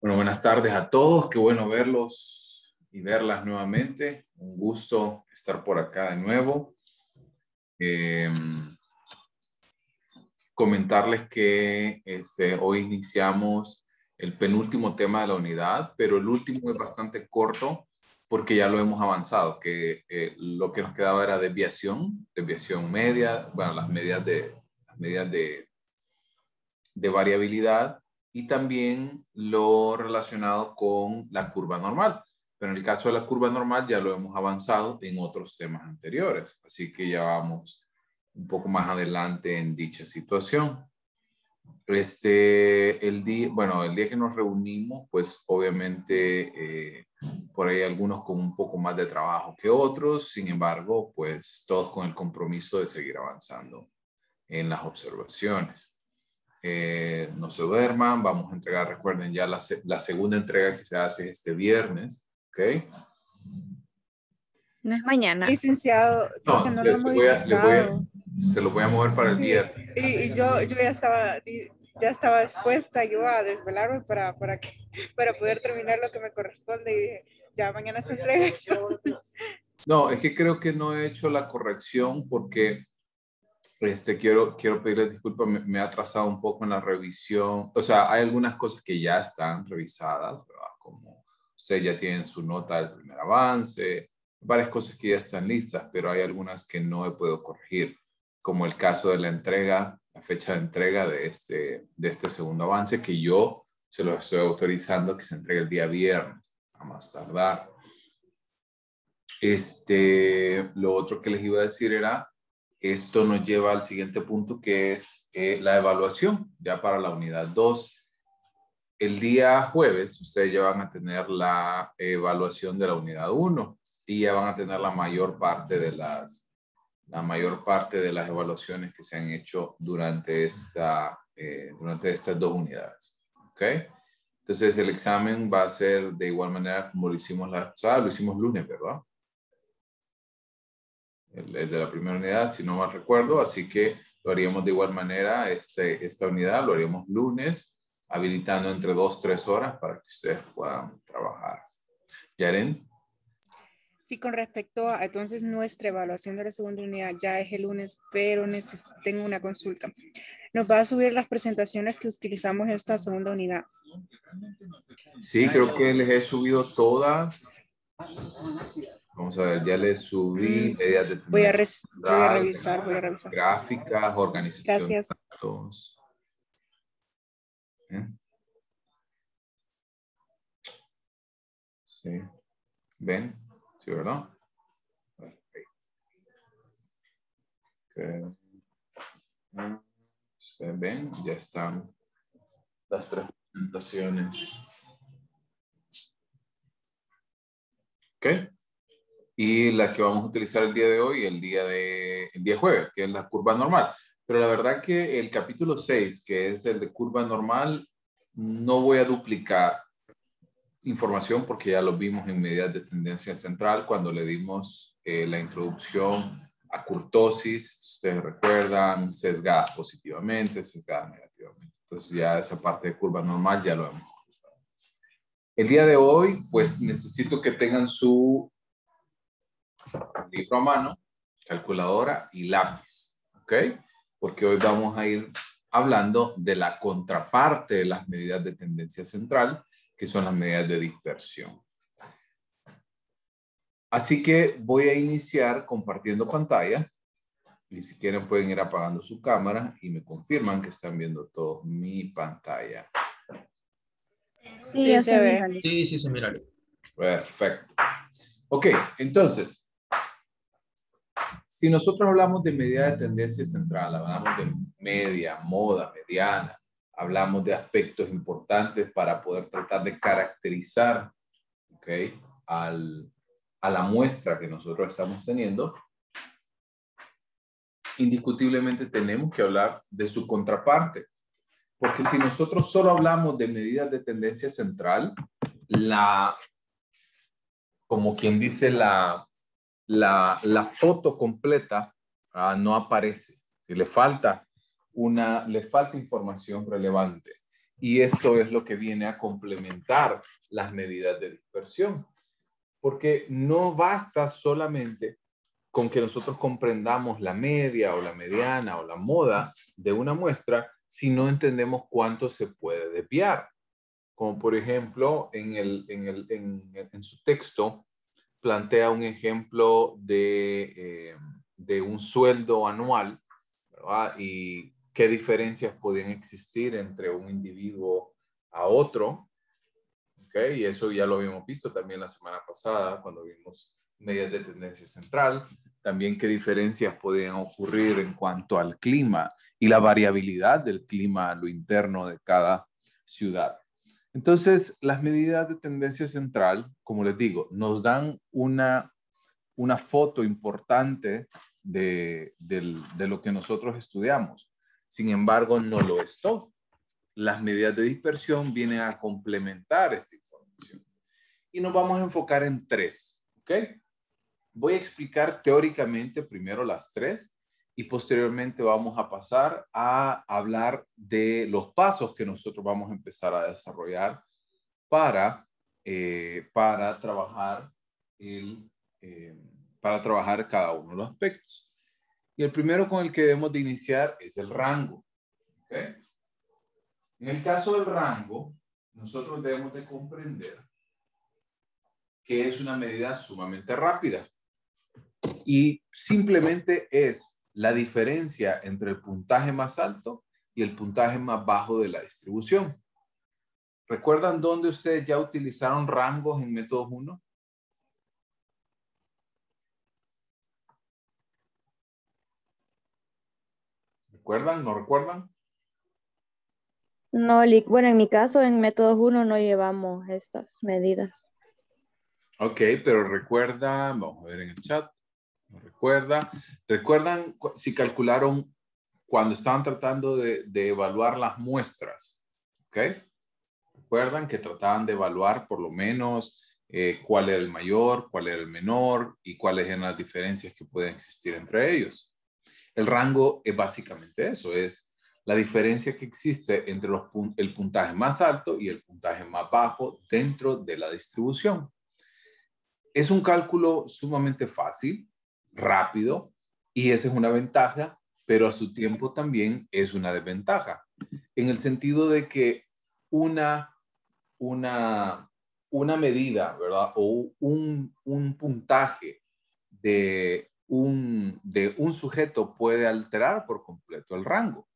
Bueno, buenas tardes a todos. Qué bueno verlos y verlas nuevamente. Un gusto estar por acá de nuevo. Eh, Comentarles que hoy iniciamos el penúltimo tema de la unidad, pero el último es bastante corto porque ya lo hemos avanzado, que lo que nos quedaba era desviación media, bueno, las medidas de variabilidad y también lo relacionado con la curva normal. Pero en el caso de la curva normal ya lo hemos avanzado en otros temas anteriores, así que ya vamos un poco más adelante en dicha situación. El día que nos reunimos, pues obviamente por ahí algunos con un poco más de trabajo que otros, sin embargo, pues todos con el compromiso de seguir avanzando en las observaciones. No se duerman, vamos a entregar, recuerden ya la segunda entrega que se hace este viernes, ¿ok? No es mañana. Licenciado, creo que No, no lo he modificado. se lo voy a mover para el Sí, viernes. y yo ya estaba dispuesta yo a desvelarme para poder terminar lo que me corresponde y dije, ya mañana se entrega esto. No, es que creo que no he hecho la corrección porque quiero pedirles disculpas, me he atrasado un poco en la revisión. O sea, hay algunas cosas que ya están revisadas, ¿verdad? Como ustedes ya tienen su nota del primer avance, varias cosas que ya están listas, pero hay algunas que no he podido corregir, como el caso de la entrega, la fecha de entrega de este segundo avance, que yo se lo estoy autorizando que se entregue el día viernes, a más tardar. Lo otro que les iba a decir era, esto nos lleva al siguiente punto que es la evaluación, ya para la unidad 2. El día jueves ustedes ya van a tener la evaluación de la unidad 1 y ya van a tener la mayor parte de las evaluaciones que se han hecho durante estas dos unidades. ¿Ok? Entonces el examen va a ser de igual manera como lo hicimos lo hicimos lunes, ¿verdad? El de la primera unidad, si no mal recuerdo, así que lo haríamos de igual manera, esta unidad lo haríamos lunes, habilitando entre 2-3 horas para que ustedes puedan trabajar. Yaren. Sí, con respecto a entonces nuestra evaluación de la segunda unidad ya es el lunes, pero tengo una consulta. ¿Nos va a subir las presentaciones que utilizamos en esta segunda unidad? Sí, creo que les he subido todas. Vamos a ver, ya les subí medidas de Voy a tendencia revisar. gráficas, organización de Gracias. datos. Sí. ¿Ven? Sí, ¿verdad? Okay. Ustedes ven, ya están las tres presentaciones. ¿Ok? Y la que vamos a utilizar el día de hoy, el día jueves, que es la curva normal. Pero la verdad que el capítulo 6, que es el de curva normal, no voy a duplicar información porque ya lo vimos en medidas de tendencia central cuando le dimos la introducción a kurtosis, ustedes recuerdan, sesgadas positivamente, sesgadas negativamente. Entonces ya esa parte de curva normal ya lo hemos visto. El día de hoy, pues necesito que tengan su libro a mano, calculadora y lápiz, ¿ok? Porque hoy vamos a ir hablando de la contraparte de las medidas de tendencia central, que son las medidas de dispersión. Así que voy a iniciar compartiendo pantalla. Y si quieren pueden ir apagando su cámara y me confirman que están viendo todo mi pantalla. Sí, se ve. Sí, se mira. Perfecto. Ok, entonces, si nosotros hablamos de medida de tendencia central, hablamos de media, moda, mediana, hablamos de aspectos importantes para poder tratar de caracterizar, ¿ok?, a la muestra que nosotros estamos teniendo, indiscutiblemente tenemos que hablar de su contraparte. Porque si nosotros solo hablamos de medidas de tendencia central, como quien dice, la foto completa no aparece. Si le falta información relevante. Y esto es lo que viene a complementar las medidas de dispersión. Porque no basta solamente con que nosotros comprendamos la media o la mediana o la moda de una muestra si no entendemos cuánto se puede desviar. Como por ejemplo, en su texto plantea un ejemplo de un sueldo anual, ¿verdad? Y qué diferencias podían existir entre un individuo a otro. ¿Okay? Y eso ya lo habíamos visto también la semana pasada cuando vimos medidas de tendencia central. También qué diferencias podían ocurrir en cuanto al clima y la variabilidad del clima a lo interno de cada ciudad. Entonces, las medidas de tendencia central, como les digo, nos dan una foto importante de lo que nosotros estudiamos. Sin embargo, no lo es todo. Las medidas de dispersión vienen a complementar esta información. Y nos vamos a enfocar en tres, ¿ok? Voy a explicar teóricamente primero las tres y posteriormente vamos a pasar a hablar de los pasos que nosotros vamos a empezar a desarrollar para trabajar para trabajar cada uno de los aspectos. Y el primero con el que debemos de iniciar es el rango, ¿ok? En el caso del rango, nosotros debemos de comprender que es una medida sumamente rápida y simplemente es la diferencia entre el puntaje más alto y el puntaje más bajo de la distribución. ¿Recuerdan dónde ustedes ya utilizaron rangos en métodos 1? ¿Recuerdan? ¿No recuerdan? No, bueno, en mi caso, en métodos 1 no llevamos estas medidas. Ok, pero recuerdan, vamos a ver en el chat, ¿no recuerda? ¿Recuerdan si calcularon cuando estaban tratando de evaluar las muestras? ¿Ok? ¿Recuerdan que trataban de evaluar por lo menos cuál era el mayor, cuál era el menor y cuáles eran las diferencias que pueden existir entre ellos? El rango es básicamente eso, es la diferencia que existe entre el puntaje más alto y el puntaje más bajo dentro de la distribución. Es un cálculo sumamente fácil, rápido, y esa es una ventaja, pero a su tiempo también es una desventaja, en el sentido de que una medida, ¿verdad? O un puntaje de un sujeto puede alterar por completo el rango.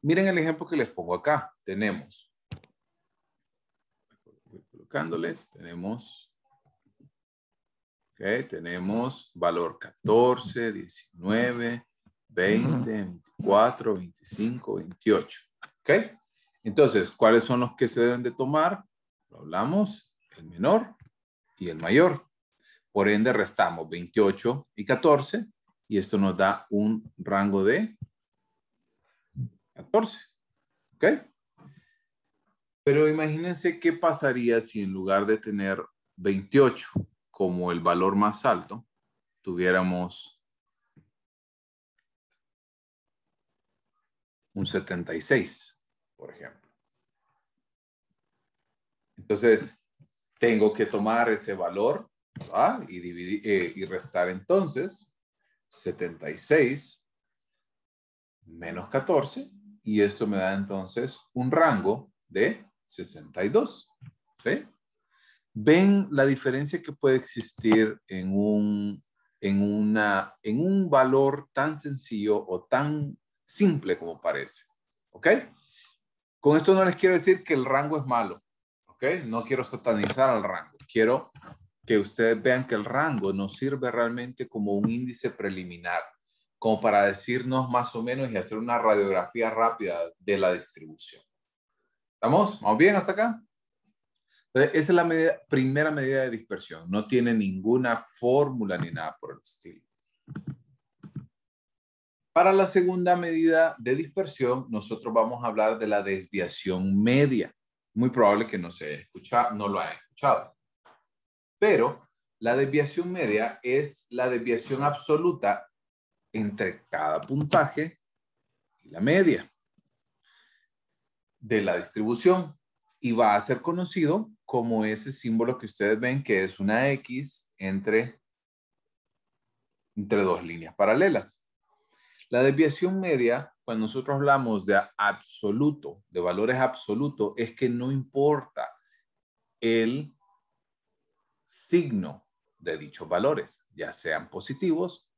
Miren el ejemplo que les pongo acá. Tenemos, voy colocándoles, tenemos valor 14, 19, 20, 24, 25, 28. ¿Ok? Entonces, ¿cuáles son los que se deben de tomar? Lo hablamos, el menor y el mayor. Por ende, restamos 28 y 14 y esto nos da un rango de 14. ¿Ok? Pero imagínense qué pasaría si en lugar de tener 28 como el valor más alto, tuviéramos un 76, por ejemplo. Entonces, tengo que tomar ese valor, ¿verdad? Y dividir y restar entonces 76 menos 14 y esto me da entonces un rango de 62. ¿Sí? ¿Ven la diferencia que puede existir en un valor tan sencillo o tan simple como parece? ¿Ok? Con esto no les quiero decir que el rango es malo. ¿Ok? No quiero satanizar al rango. Quiero que ustedes vean que el rango nos sirve realmente como un índice preliminar, como para decirnos más o menos y hacer una radiografía rápida de la distribución. ¿Estamos? ¿Vamos bien hasta acá? Entonces, esa es la primera medida de dispersión. No tiene ninguna fórmula ni nada por el estilo. Para la segunda medida de dispersión, nosotros vamos a hablar de la desviación media. Muy probable que no lo hayan escuchado. Pero la desviación media es la desviación absoluta entre cada puntaje y la media. de la distribución y va a ser conocido como ese símbolo que ustedes ven que es una X entre dos líneas paralelas. La desviación media, cuando nosotros hablamos de absoluto, de valores absolutos, es que no importa el signo de dichos valores, ya sean positivos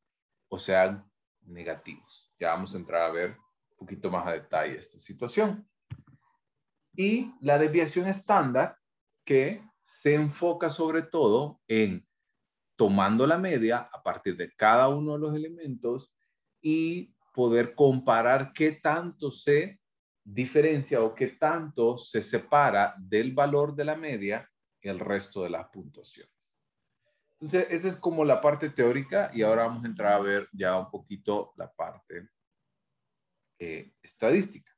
o sean negativos. Ya vamos a entrar a ver un poquito más a detalle esta situación. Y la desviación estándar, que se enfoca sobre todo en tomando la media a partir de cada uno de los elementos y poder comparar qué tanto se diferencia o qué tanto se separa del valor de la media el resto de las puntuaciones. Entonces, esa es como la parte teórica y ahora vamos a entrar a ver ya un poquito la parte estadística.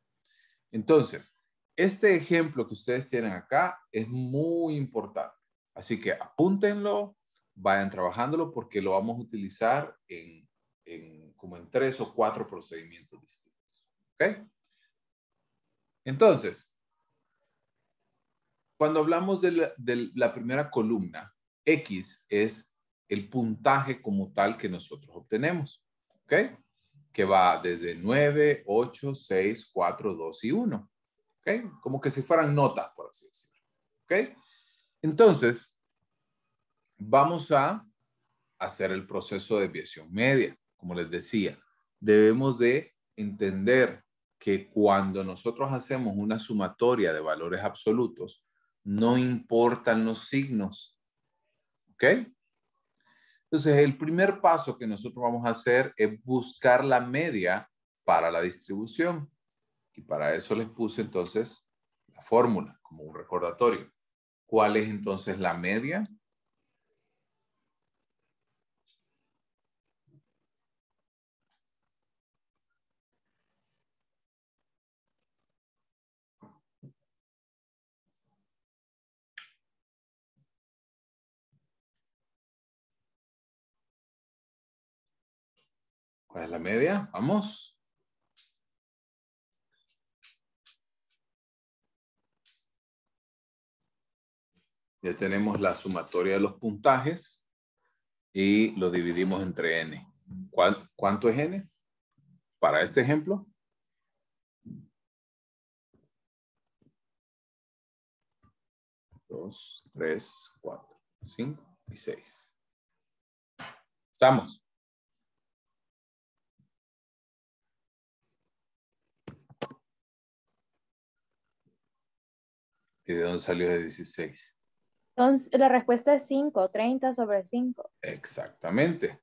Entonces, este ejemplo que ustedes tienen acá es muy importante. Así que apúntenlo, vayan trabajándolo porque lo vamos a utilizar como en 3 o 4 procedimientos distintos. ¿Ok? Entonces, cuando hablamos de la primera columna, X es el puntaje como tal que nosotros obtenemos. ¿Ok? Que va desde 9, 8, 6, 4, 2 y 1. ¿Ok? Como que si fueran notas, por así decirlo. ¿Ok? Entonces, vamos a hacer el proceso de desviación media. Como les decía, debemos de entender que cuando nosotros hacemos una sumatoria de valores absolutos, no importan los signos. ¿Ok? Entonces, el primer paso que nosotros vamos a hacer es buscar la media para la distribución. Y para eso les puse entonces la fórmula como un recordatorio. ¿Cuál es entonces la media? ¿Cuál es la media? Vamos. Ya tenemos la sumatoria de los puntajes y lo dividimos entre n. ¿Cuánto es n? Para este ejemplo. 2, 3, 4, 5 y 6. ¿Estamos? ¿Y de dónde salió de 16? Entonces, la respuesta es 5, 30 sobre 5. Exactamente.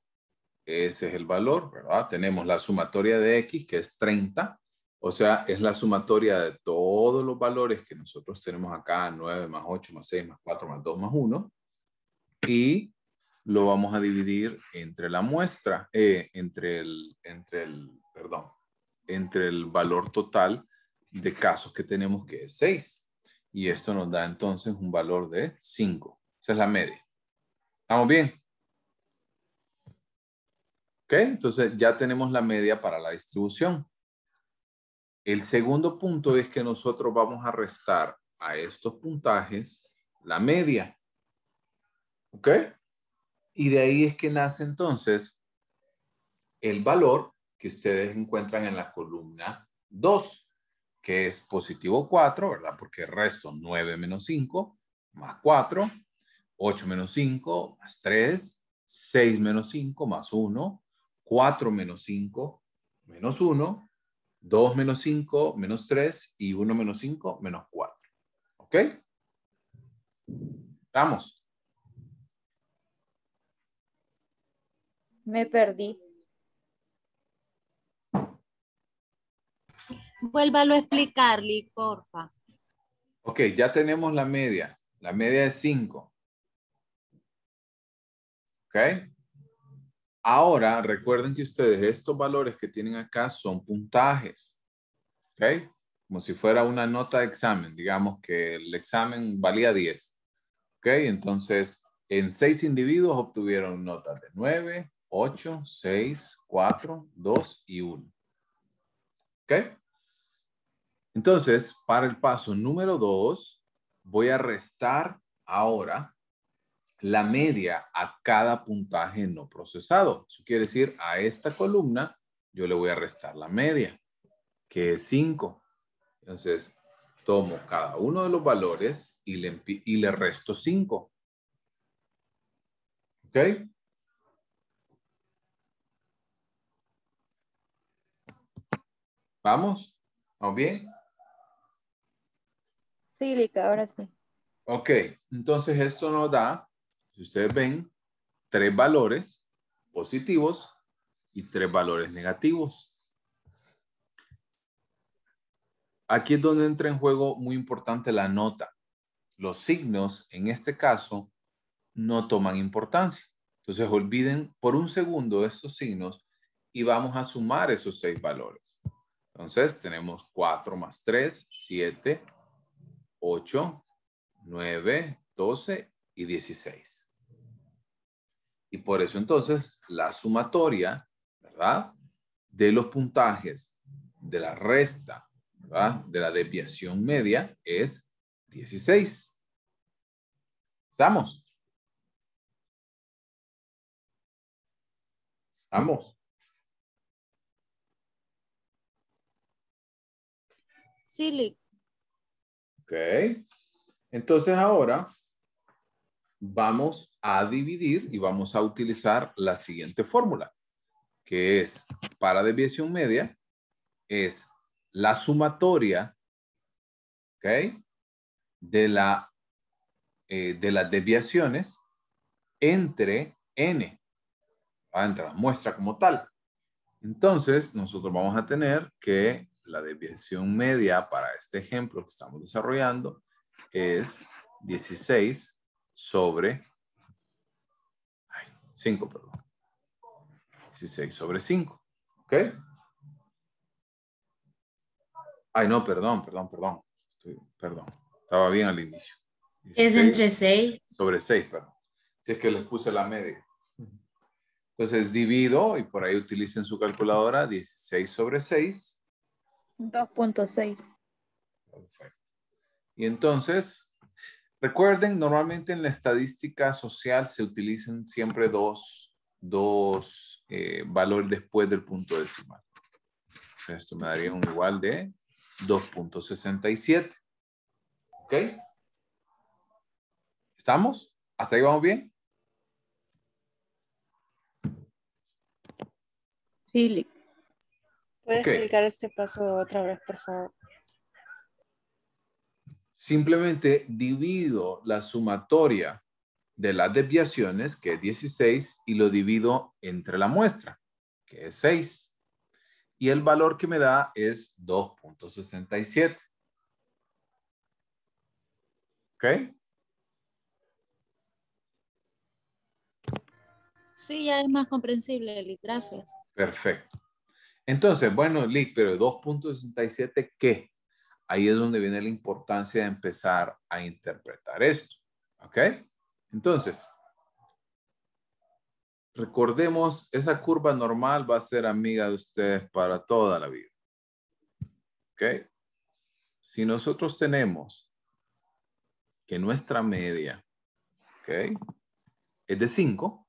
Ese es el valor, ¿verdad? Tenemos la sumatoria de X, que es 30. O sea, es la sumatoria de todos los valores que nosotros tenemos acá, 9 más 8 más 6 más 4 más 2 más 1. Y lo vamos a dividir entre la muestra, entre el valor total de casos que tenemos, que es 6. Y esto nos da entonces un valor de 5. Esa es la media. ¿Estamos bien? ¿Ok? Entonces ya tenemos la media para la distribución. El segundo punto es que nosotros vamos a restar a estos puntajes la media. ¿Ok? Y de ahí es que nace entonces el valor que ustedes encuentran en la columna 2, que es positivo 4, ¿verdad? Porque resto 9 menos 5 más 4, 8 menos 5 más 3, 6 menos 5 más 1, 4 menos 5 menos 1, 2 menos 5 menos 3 y 1 menos 5 menos 4. ¿Ok? ¿Estamos? Me perdí. Vuélvalo a explicar, Lee, porfa. Ok, ya tenemos la media. La media es 5. ¿Ok? Ahora, recuerden que ustedes estos valores que tienen acá son puntajes. ¿Ok? Como si fuera una nota de examen. Digamos que el examen valía 10. ¿Ok? Entonces, en 6 individuos obtuvieron notas de 9, 8, 6, 4, 2 y 1. ¿Ok? Entonces, para el paso número 2, voy a restar ahora la media a cada puntaje no procesado. Eso quiere decir, a esta columna yo le voy a restar la media, que es 5. Entonces, tomo cada uno de los valores y le resto 5. ¿Ok? ¿Vamos? ¿Vamos bien? Sí, Lick, ahora sí. Ok, entonces esto nos da, si ustedes ven, 3 valores positivos y 3 valores negativos. Aquí es donde entra en juego muy importante la nota. Los signos, en este caso, no toman importancia. Entonces, olviden por un segundo estos signos y vamos a sumar esos 6 valores. Entonces, tenemos 4 más 3, 7, 8, 9, 12 y 16. Y por eso, entonces, la sumatoria, ¿verdad?, de los puntajes de la resta, ¿verdad?, de la desviación media es 16. ¿Estamos? ¿Estamos? Sí, Lick. Ok. Entonces ahora vamos a dividir y vamos a utilizar la siguiente fórmula, que es para desviación media, es la sumatoria, ¿ok?, de las desviaciones entre n, entre la muestra como tal. Entonces, nosotros vamos a tener que la desviación media para este ejemplo que estamos desarrollando es 16 sobre 5, perdón. 16 sobre 5. ¿Ok? Ay, no, perdón. Perdón. Estaba bien al inicio. Es entre 6. Sobre 6, perdón. Si es que les puse la media. Entonces divido y por ahí utilicen su calculadora. 16 sobre 6. 2.6. Perfecto. Y entonces, recuerden, normalmente en la estadística social se utilizan siempre dos valores después del punto decimal. Esto me daría un igual de 2.67. ¿Ok? ¿Estamos? ¿Hasta ahí vamos bien? Sí, Lick. ¿Puede Ok. explicar este paso otra vez, por favor? Simplemente divido la sumatoria de las desviaciones, que es 16, y lo divido entre la muestra, que es 6. Y el valor que me da es 2.67. ¿Ok? Sí, ya es más comprensible, Lick. Gracias. Perfecto. Entonces, bueno, Lick, pero 2.67, ¿qué? Ahí es donde viene la importancia de empezar a interpretar esto. ¿Ok? Entonces, recordemos, esa curva normal va a ser amiga de ustedes para toda la vida. ¿Ok? Si nosotros tenemos que nuestra media, ¿ok?, es de 5,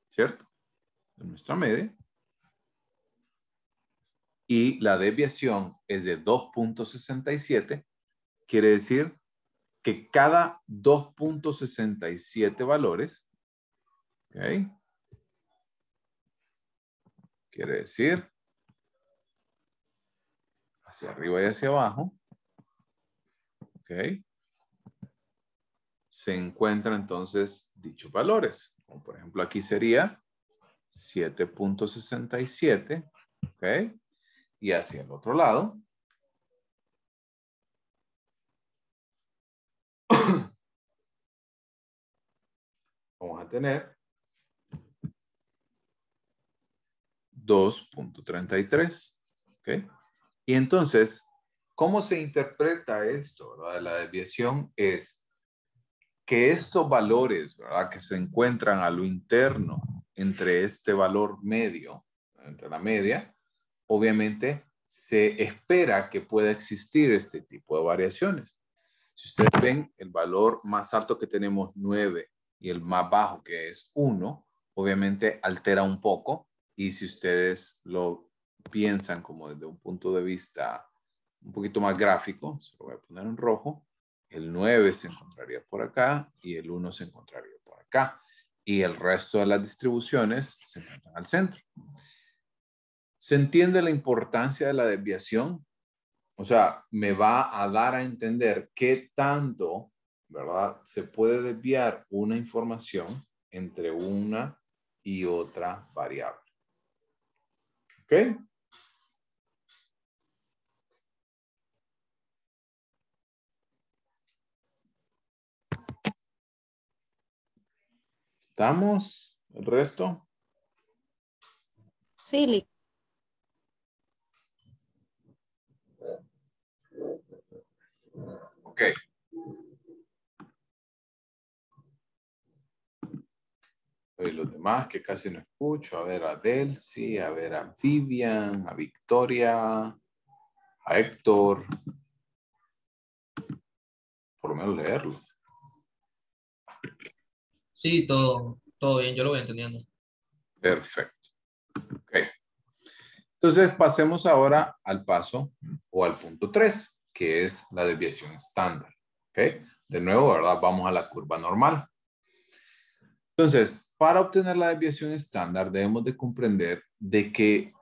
¿cierto? Nuestra media. Y la desviación es de 2.67, quiere decir que cada 2.67 valores, ¿ok?, quiere decir hacia arriba y hacia abajo, ¿ok?, se encuentran entonces dichos valores. Como por ejemplo aquí sería 7.67, ¿ok? Y hacia el otro lado, vamos a tener 2.33, ¿ok? Y entonces, ¿cómo se interpreta esto, ¿verdad? La desviación es que estos valores, ¿verdad?, que se encuentran a lo interno entre este valor medio, entre la media, obviamente se espera que pueda existir este tipo de variaciones. Si ustedes ven el valor más alto que tenemos 9 y el más bajo que es 1, obviamente altera un poco, y si ustedes lo piensan como desde un punto de vista un poquito más gráfico, se lo voy a poner en rojo, el 9 se encontraría por acá y el 1 se encontraría por acá, y el resto de las distribuciones se encuentran al centro. ¿Se entiende la importancia de la desviación? O sea, me va a dar a entender qué tanto, ¿verdad?, se puede desviar una información entre una y otra variable. ¿Ok? ¿Estamos? ¿El resto? Sí, Lick. Ok. Y los demás que casi no escucho. A ver a Delcy, a ver a Vivian, a Victoria, a Héctor. Por lo menos leerlo. Sí, todo bien, yo lo voy entendiendo. Perfecto. Ok. Entonces pasemos ahora al paso o al punto 3, que es la desviación estándar. ¿Ok? De nuevo, ¿verdad? Vamos a la curva normal. Entonces, para obtener la desviación estándar debemos de comprender de que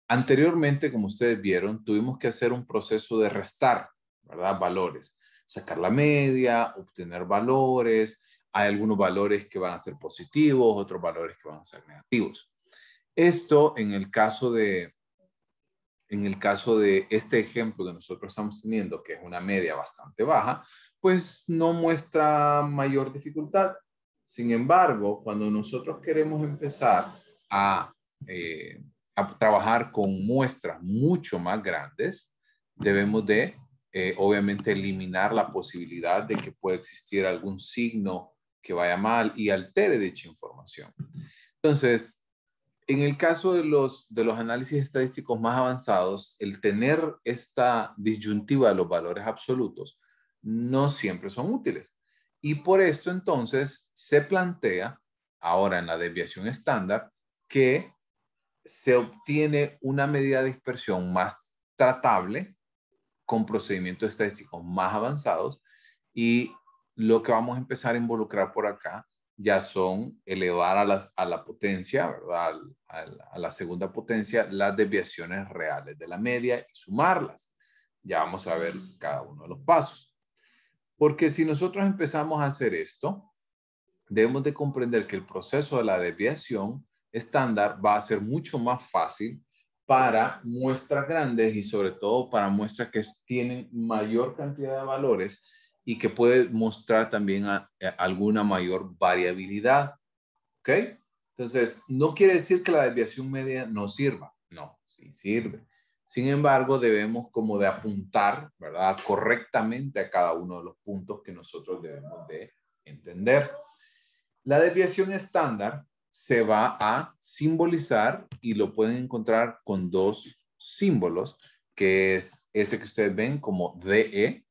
anteriormente, como ustedes vieron, tuvimos que hacer un proceso de restar, ¿verdad?, valores. Sacar la media, obtener valores. Hay algunos valores que van a ser positivos, otros valores que van a ser negativos. Esto en el caso de este ejemplo que nosotros estamos teniendo, que es una media bastante baja, pues no muestra mayor dificultad. Sin embargo, cuando nosotros queremos empezar a trabajar con muestras mucho más grandes, debemos de, obviamente, eliminar la posibilidad de que pueda existir algún signo que vaya mal y altere dicha información. Entonces, en el caso de los análisis estadísticos más avanzados, el tener esta disyuntiva de los valores absolutos no siempre son útiles. Y por esto entonces se plantea ahora en la desviación estándar que se obtiene una medida de dispersión más tratable con procedimientos estadísticos más avanzados, y lo que vamos a empezar a involucrar por acá ya son elevar a la potencia, ¿verdad?, a la segunda potencia, las desviaciones reales de la media y sumarlas. Ya vamos a ver cada uno de los pasos. Porque si nosotros empezamos a hacer esto, debemos de comprender que el proceso de la desviación estándar va a ser mucho más fácil para muestras grandes y sobre todo para muestras que tienen mayor cantidad de valores y que puede mostrar también alguna mayor variabilidad. ¿Ok? Entonces, no quiere decir que la desviación media no sirva. No, sí sirve. Sin embargo, debemos como de apuntar, ¿verdad?, correctamente a cada uno de los puntos que nosotros debemos de entender. La desviación estándar se va a simbolizar y lo pueden encontrar con dos símbolos, que es ese que ustedes ven como DE,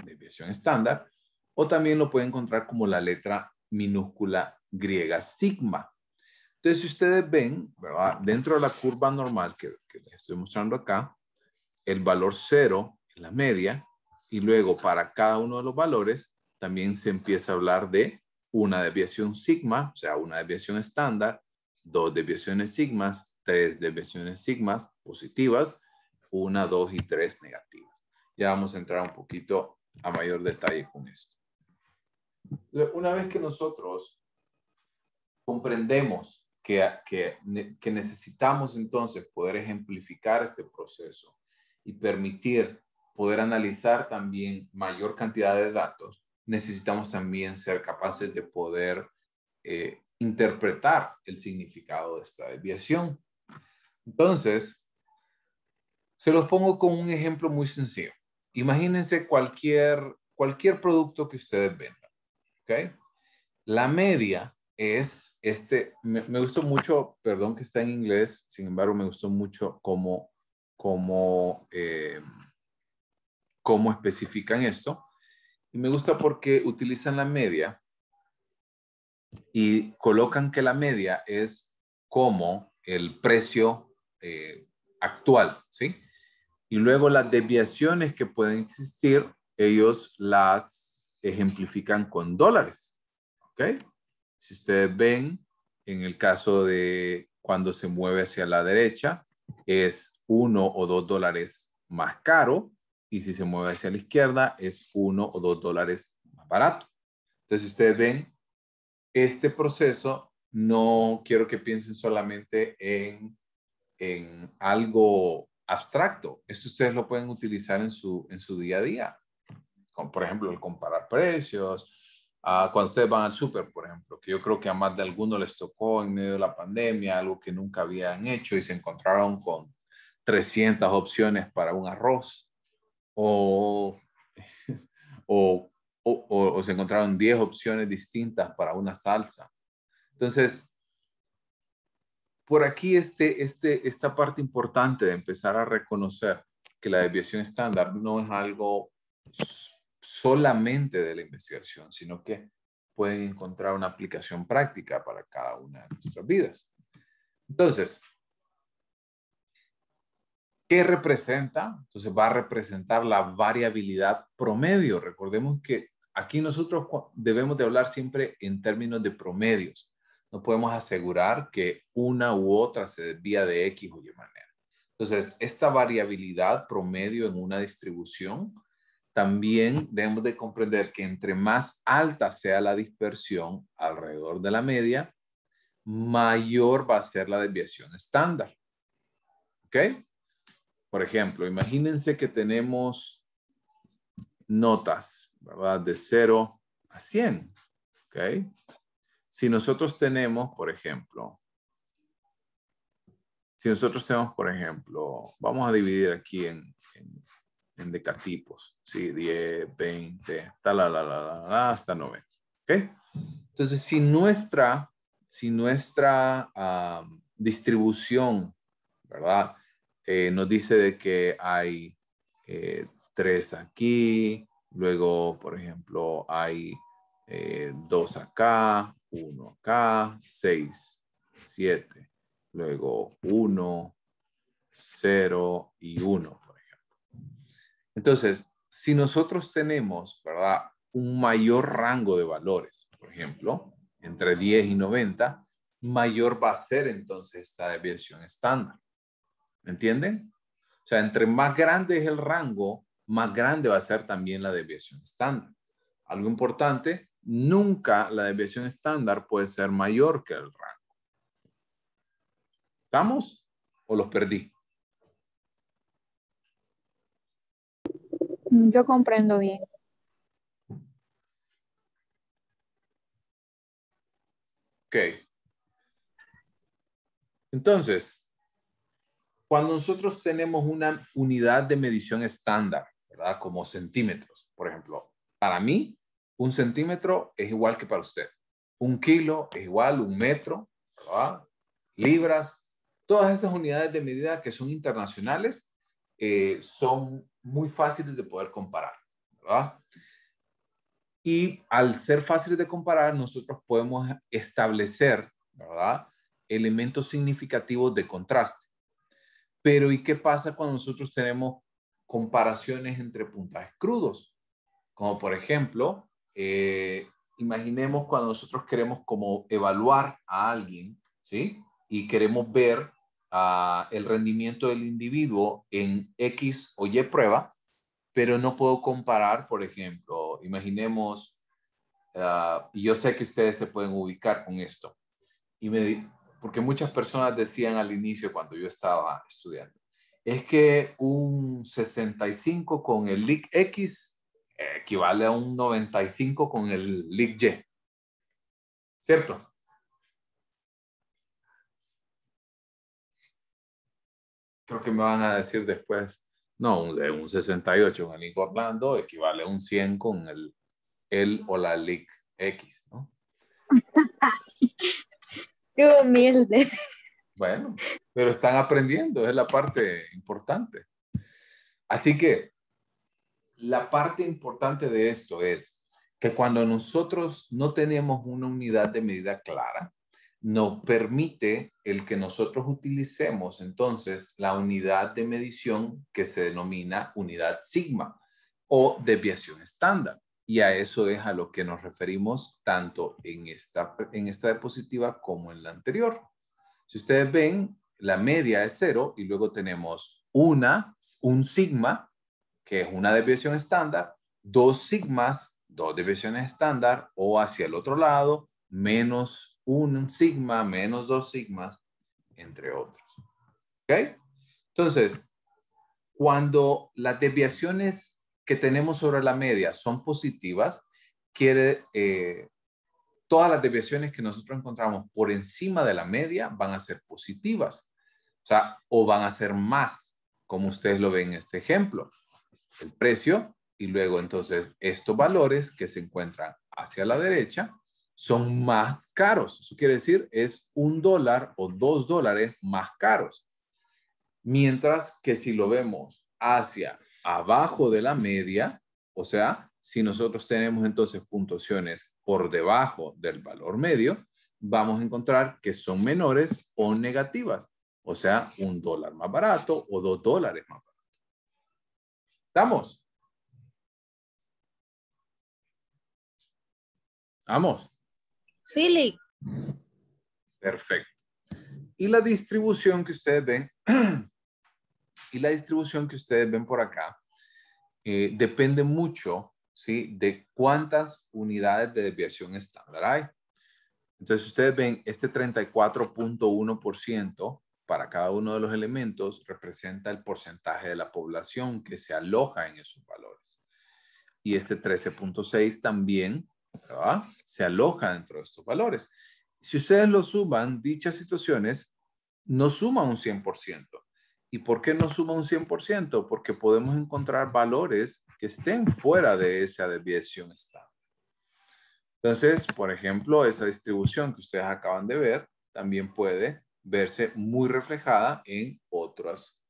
desviación estándar, o también lo pueden encontrar como la letra minúscula griega sigma. Entonces, si ustedes ven, ¿verdad?, dentro de la curva normal que les estoy mostrando acá, el valor 0 es la media, y luego para cada uno de los valores también se empieza a hablar de una desviación sigma, o sea, una desviación estándar, 2 desviaciones sigmas, 3 desviaciones sigmas positivas, 1, 2 y 3 negativas. Ya vamos a entrar un poquito a mayor detalle con esto. Una vez que nosotros comprendemos que necesitamos entonces poder ejemplificar este proceso y permitir poder analizar también mayor cantidad de datos, necesitamos también ser capaces de poder interpretar el significado de esta desviación. Entonces, se los pongo con un ejemplo muy sencillo. Imagínense cualquier producto que ustedes vendan, ¿ok? La media es me gustó mucho, perdón que está en inglés, sin embargo me gustó mucho cómo especifican esto. Y me gusta porque utilizan la media y colocan que la media es como el precio actual, ¿sí? Y luego las desviaciones que pueden existir, ellos las ejemplifican con dólares, ¿ok? Si ustedes ven, en el caso de cuando se mueve hacia la derecha, es $1 o $2 más caro, y si se mueve hacia la izquierda, es $1 o $2 más barato. Entonces, si ustedes ven este proceso, no quiero que piensen solamente en algo abstracto. Esto ustedes lo pueden utilizar en su día a día. Como por ejemplo, el comparar precios. Cuando ustedes van al súper, por ejemplo, que yo creo que a más de algunos les tocó en medio de la pandemia, algo que nunca habían hecho y se encontraron con 300 opciones para un arroz o, o se encontraron 10 opciones distintas para una salsa. Entonces, por aquí esta parte importante de empezar a reconocer que la desviación estándar no es algo solamente de la investigación, sino que pueden encontrar una aplicación práctica para cada una de nuestras vidas. Entonces, ¿qué representa? Entonces va a representar la variabilidad promedio. Recordemos que aquí nosotros debemos de hablar siempre en términos de promedios. No podemos asegurar que una u otra se desvía de X o Y manera. Entonces, esta variabilidad promedio en una distribución, también debemos de comprender que entre más alta sea la dispersión alrededor de la media, mayor va a ser la desviación estándar. ¿Ok? Por ejemplo, imagínense que tenemos notas, ¿verdad? De 0 a 100. ¿Ok? Si nosotros tenemos, por ejemplo, vamos a dividir aquí en decatipos, ¿sí? 10, 20, hasta 90. ¿Ok? Entonces, si nuestra distribución, ¿verdad? Nos dice de que hay 3 aquí, luego, por ejemplo, hay 2 acá, 1 acá, 6, 7, luego 1, 0 y 1, por ejemplo. Entonces, si nosotros tenemos, ¿verdad?, un mayor rango de valores, por ejemplo, entre 10 y 90, mayor va a ser entonces esta desviación estándar. ¿Me entienden? O sea, entre más grande es el rango, más grande va a ser también la desviación estándar. Algo importante, nunca la desviación estándar puede ser mayor que el rango. ¿Estamos? ¿O los perdí? Yo comprendo bien. Ok. Entonces, cuando nosotros tenemos una unidad de medición estándar, ¿verdad? Como centímetros, por ejemplo. Para mí, un centímetro es igual que para usted. 1 kilo es igual, 1 metro, ¿verdad? Libras. Todas esas unidades de medida que son internacionales son muy fáciles de poder comparar, ¿verdad? Y al ser fáciles de comparar, nosotros podemos establecer, ¿verdad?, elementos significativos de contraste. Pero ¿y qué pasa cuando nosotros tenemos comparaciones entre puntajes crudos? Como por ejemplo, imaginemos cuando nosotros queremos como evaluar a alguien, ¿sí? Y queremos ver el rendimiento del individuo en X o Y prueba, pero no puedo comparar, por ejemplo, imaginemos, y yo sé que ustedes se pueden ubicar con esto, porque muchas personas decían al inicio cuando yo estaba estudiando, es que un 65 con el LIC X equivale a un 95 con el LIC Y. ¿Cierto? Creo que me van a decir después, no, un 68 con el LIC Orlando equivale a un 100 con el o la LIC X, ¿no? Qué humilde. Bueno, pero están aprendiendo, es la parte importante. Así que la parte importante de esto es que cuando nosotros no tenemos una unidad de medida clara, nos permite el que nosotros utilicemos entonces la unidad de medición que se denomina unidad sigma o desviación estándar. Y a eso es a lo que nos referimos tanto en esta diapositiva como en la anterior. Si ustedes ven, la media es 0 y luego tenemos un sigma, que es una desviación estándar, 2 sigmas, 2 desviaciones estándar, o hacia el otro lado, menos un sigma, menos 2 sigmas, entre otros. ¿Ok? Entonces, cuando las desviaciones que tenemos sobre la media son positivas, todas las desviaciones que nosotros encontramos por encima de la media van a ser positivas. O sea, o van a ser más, como ustedes lo ven en este ejemplo. El precio y luego entonces estos valores que se encuentran hacia la derecha son más caros. Eso quiere decir es $1 o $2 más caros. Mientras que si lo vemos hacia abajo de la media, o sea, si nosotros tenemos entonces puntuaciones por debajo del valor medio, vamos a encontrar que son menores o negativas. O sea, $1 más barato o $2 más barato. ¿Estamos? ¿Vamos? Sí, Lick. Perfecto. Y la distribución que ustedes ven, por acá, depende mucho, ¿sí?, de cuántas unidades de desviación estándar hay. Entonces, ustedes ven, este 34.1% para cada uno de los elementos representa el porcentaje de la población que se aloja en esos valores. Y este 13.6 también, ¿verdad?, se aloja dentro de estos valores. Si ustedes lo suman, dichas situaciones no suman un 100%. ¿Y por qué no suma un 100%? Porque podemos encontrar valores que estén fuera de esa desviación estándar. Entonces, por ejemplo, esa distribución que ustedes acaban de ver también puede verse muy reflejada en otras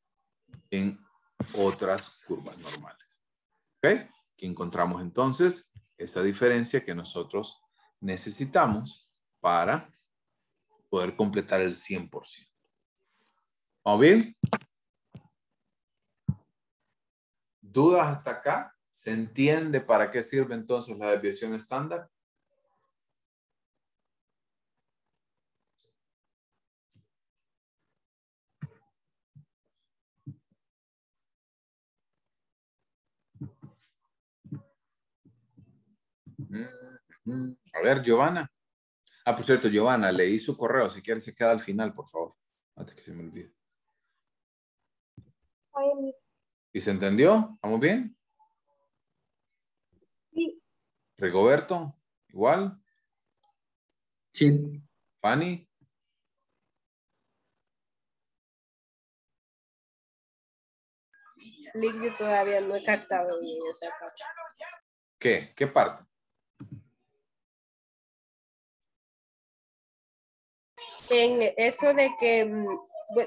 curvas normales. ¿Ok? Aquí encontramos entonces esa diferencia que nosotros necesitamos para poder completar el 100%. ¿Vamos bien? ¿Dudas hasta acá? ¿Se entiende para qué sirve entonces la desviación estándar? A ver, Giovanna. Ah, por cierto, Giovanna, leí su correo. Si quiere, se queda al final, por favor. Antes que se me olvide. ¿Y se entendió? ¿Vamos bien? Sí. Rigoberto, igual. Sí. Fanny. Lick, yo todavía no he captado bien esa parte. ¿Qué? ¿Qué parte? En eso de que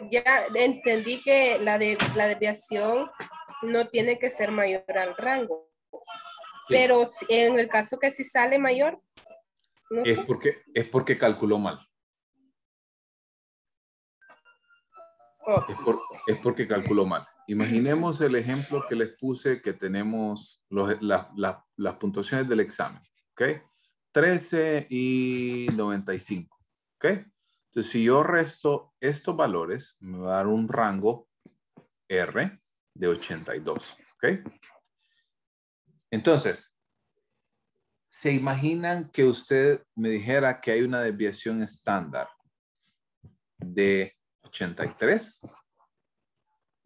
ya entendí que la desviación no tiene que ser mayor al rango. Sí. Pero en el caso que si sale mayor, no es sé. porque calculó mal. Okay. Es porque calculó mal. Imaginemos el ejemplo que les puse que tenemos las puntuaciones del examen. ¿Ok? 13 y 95. ¿Ok? Entonces, si yo resto estos valores, me va a dar un rango R de 82. ¿Ok? Entonces, ¿se imaginan que usted me dijera que hay una desviación estándar de 83?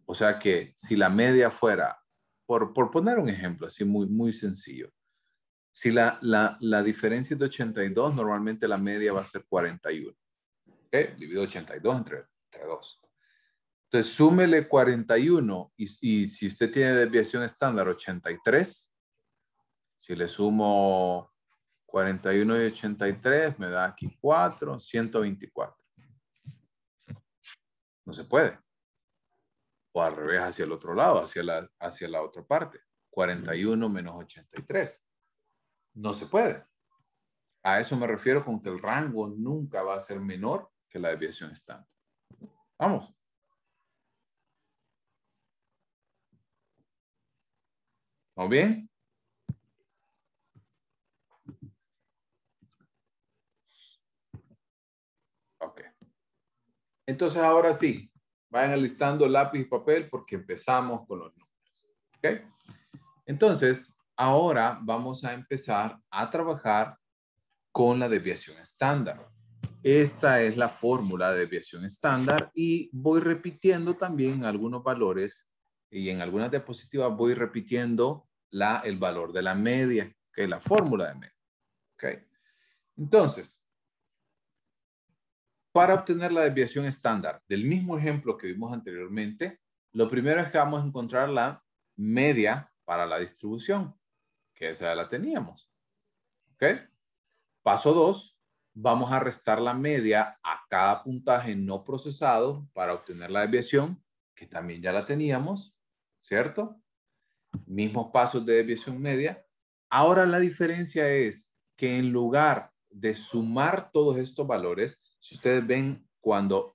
O sea que si la media fuera, por poner un ejemplo así muy, muy sencillo, si la diferencia es de 82, normalmente la media va a ser 41. ¿Ok? Divido 82 entre 2. Entonces, súmele 41 y si usted tiene desviación estándar 83, si le sumo 41 y 83 me da aquí 4, 124. No se puede. O al revés, hacia el otro lado, hacia la otra parte. 41 menos 83. No se puede. A eso me refiero con que el rango nunca va a ser menor que la desviación estándar. Vamos. ¿Vamos bien? Ok. Entonces ahora sí, vayan alistando lápiz y papel porque empezamos con los números. ¿Ok? Entonces, ahora vamos a empezar a trabajar con la desviación estándar. Esta es la fórmula de desviación estándar y voy repitiendo también algunos valores y en algunas diapositivas voy repitiendo el valor de la media, que es la fórmula de media. ¿Ok? Entonces, para obtener la desviación estándar del mismo ejemplo que vimos anteriormente, lo primero es que vamos a encontrar la media para la distribución, que esa ya la teníamos. ¿Ok? Paso 2, vamos a restar la media a cada puntaje no procesado para obtener la desviación, que también ya la teníamos, ¿cierto? Mismos pasos de desviación media. Ahora la diferencia es que en lugar de sumar todos estos valores, si ustedes ven cuando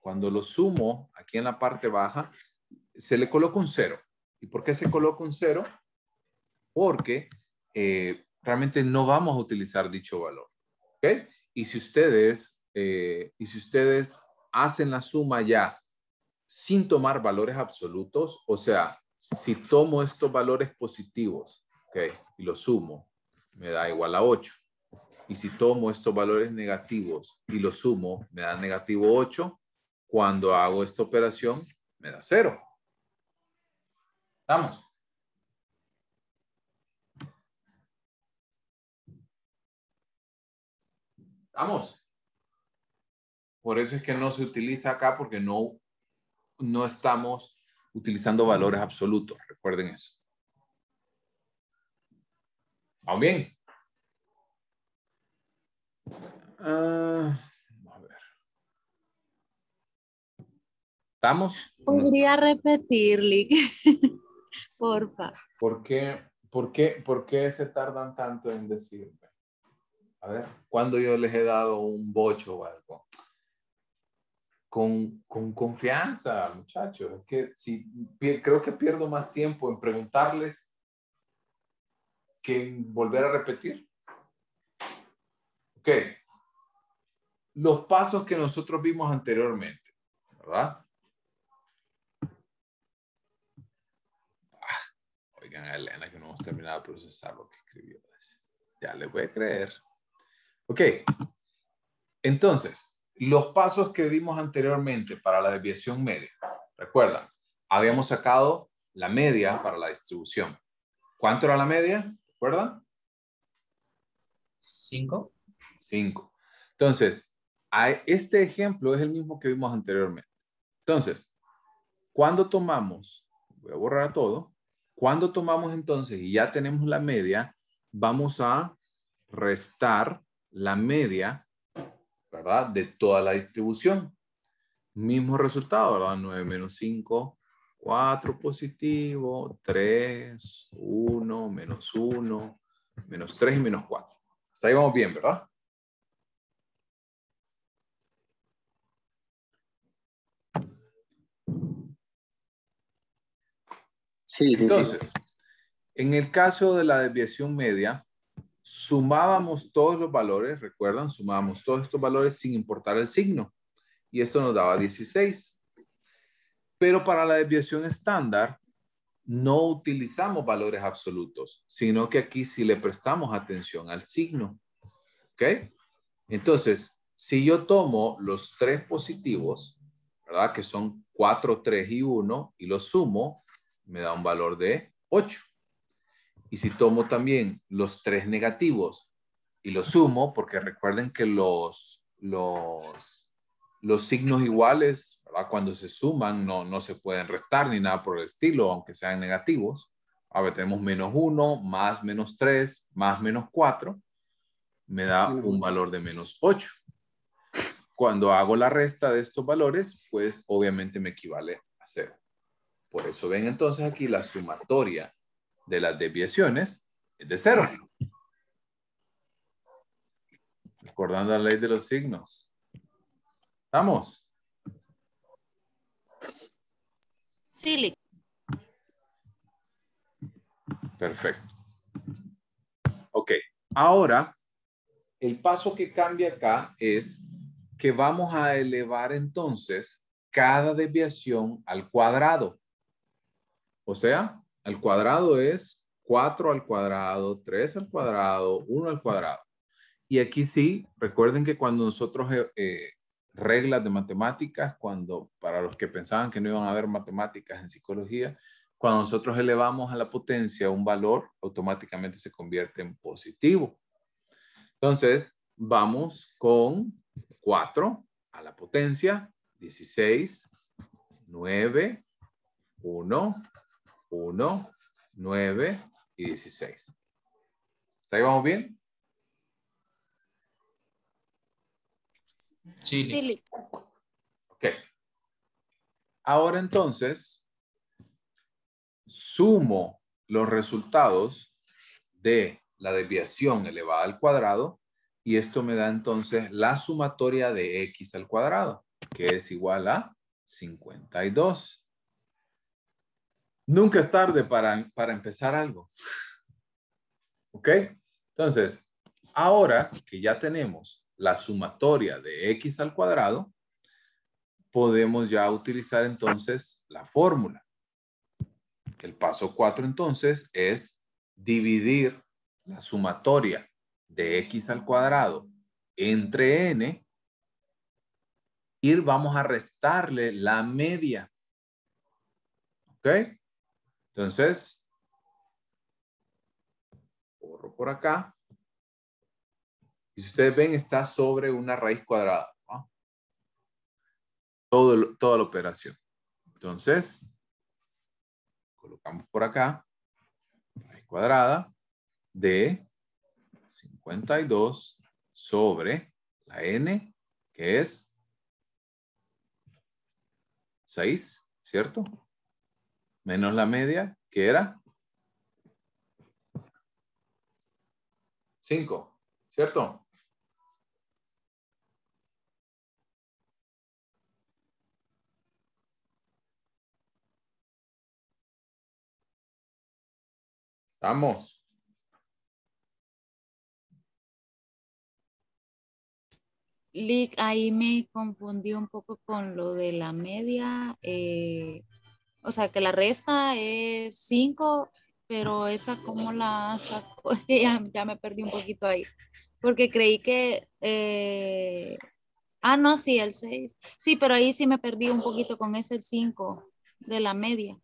lo sumo aquí en la parte baja, se le coloca un 0. ¿Y por qué se coloca un 0? Porque realmente no vamos a utilizar dicho valor. ¿Ok? Y si ustedes hacen la suma ya sin tomar valores absolutos, o sea, si tomo estos valores positivos, ¿ok? Y los sumo, me da igual a 8. Y si tomo estos valores negativos y los sumo, me da negativo 8. Cuando hago esta operación, me da 0. ¿Estamos? ¿Estamos? Por eso es que no se utiliza acá porque no estamos utilizando valores absolutos. Recuerden eso. ¿Vamos bien? A ver. ¿Estamos? Podría repetir, Lick. Porfa. ¿Por qué se tardan tanto en decirme? A ver, ¿cuándo yo les he dado un bocho o algo? Con confianza, muchachos. Es que creo que pierdo más tiempo en preguntarles que en volver a repetir. Ok. Los pasos que nosotros vimos anteriormente, ¿verdad? Oigan a Elena que no hemos terminado de procesar lo que escribió. Ya le voy a creer. Ok. Entonces, los pasos que vimos anteriormente para la desviación media. Recuerda, habíamos sacado la media para la distribución. ¿Cuánto era la media? ¿Recuerdan? 5. 5. Entonces, este ejemplo es el mismo que vimos anteriormente. Entonces, cuando tomamos, voy a borrar todo, cuando tomamos entonces y ya tenemos la media, vamos a restar la media, ¿verdad? De toda la distribución. Mismo resultado, ¿verdad? 9 menos 5, 4 positivo, 3, 1, menos 1, menos 3 y menos 4. Hasta ahí vamos bien, ¿verdad? Sí. Entonces, en el caso de la desviación media, sumábamos todos los valores, recuerdan, sumábamos todos estos valores sin importar el signo. Y esto nos daba 16. Pero para la desviación estándar, no utilizamos valores absolutos, sino que aquí sí le prestamos atención al signo. ¿Ok? Entonces, si yo tomo los 3 positivos, ¿verdad? Que son 4, 3 y 1, y los sumo, me da un valor de 8. Y si tomo también los 3 negativos y los sumo, porque recuerden que los signos iguales, ¿verdad? Cuando se suman no se pueden restar ni nada por el estilo, aunque sean negativos. A ver, tenemos menos 1, más menos 3, más menos 4. me da un valor de menos 8. Cuando hago la resta de estos valores, pues obviamente me equivale a 0. Por eso ven entonces aquí la sumatoria de las desviaciones es de 0. Recordando la ley de los signos. ¿Estamos? Sí, Lick. Perfecto. Ok. Ahora, el paso que cambia acá es que vamos a elevar entonces cada desviación al cuadrado. O sea, al cuadrado es 4 al cuadrado, 3 al cuadrado, 1 al cuadrado. Y aquí sí, recuerden que cuando nosotros, reglas de matemáticas, para los que pensaban que no iban a haber matemáticas en psicología, cuando nosotros elevamos a la potencia un valor, automáticamente se convierte en positivo. Entonces, vamos con 4 a la potencia, 16, 9, 1, 1, 9 y 16. ¿Hasta ahí vamos bien? Sí, Sí, Lick. Lick. Ok. Ahora entonces, sumo los resultados de la desviación elevada al cuadrado y esto me da entonces la sumatoria de x al cuadrado, que es igual a 52. Nunca es tarde para empezar algo. ¿Ok? Entonces, ahora que ya tenemos la sumatoria de x al cuadrado, podemos ya utilizar entonces la fórmula. El paso 4 entonces es dividir la sumatoria de x al cuadrado entre n y vamos a restarle la media. ¿Ok? Entonces, borro por acá. Y si ustedes ven, está sobre una raíz cuadrada, ¿no? Toda la operación. Entonces, colocamos por acá raíz cuadrada de 52 sobre la n, que es 6, ¿cierto? Menos la media, que era 5, ¿cierto? Vamos. Lick, ahí me confundí un poco con lo de la media. O sea, que la resta es 5, pero esa cómo la sacó, ya me perdí un poquito ahí. Porque creí que... no, sí, el 6. Sí, pero ahí sí me perdí un poquito con ese 5 de la media.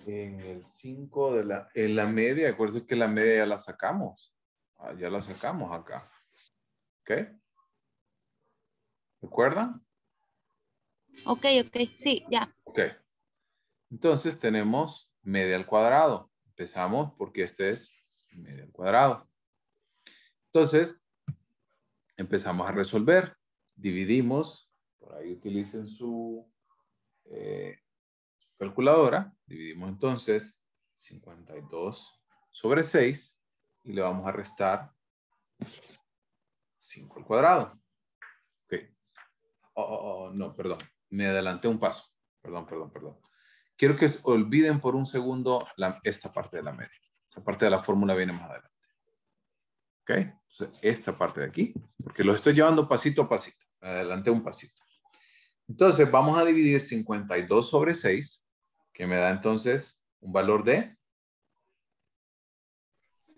En el 5 en la media, acuérdense que la media ya la sacamos. Ya la sacamos acá. ¿Ok? ¿Recuerdan? Ok, sí, ya. Ok. Entonces tenemos media al cuadrado. Empezamos porque este es media al cuadrado. Entonces, empezamos a resolver. Dividimos. Por ahí utilicen su calculadora. Dividimos entonces 52 sobre 6 y le vamos a restar 5 al cuadrado. Ok. No, perdón. Me adelanté un paso. Perdón. Quiero que olviden por un segundo esta parte de la media. Esta parte de la fórmula viene más adelante. ¿Ok? Entonces, esta parte de aquí, porque lo estoy llevando pasito a pasito. Me adelanté un pasito. Entonces, vamos a dividir 52 sobre 6, que me da entonces un valor de...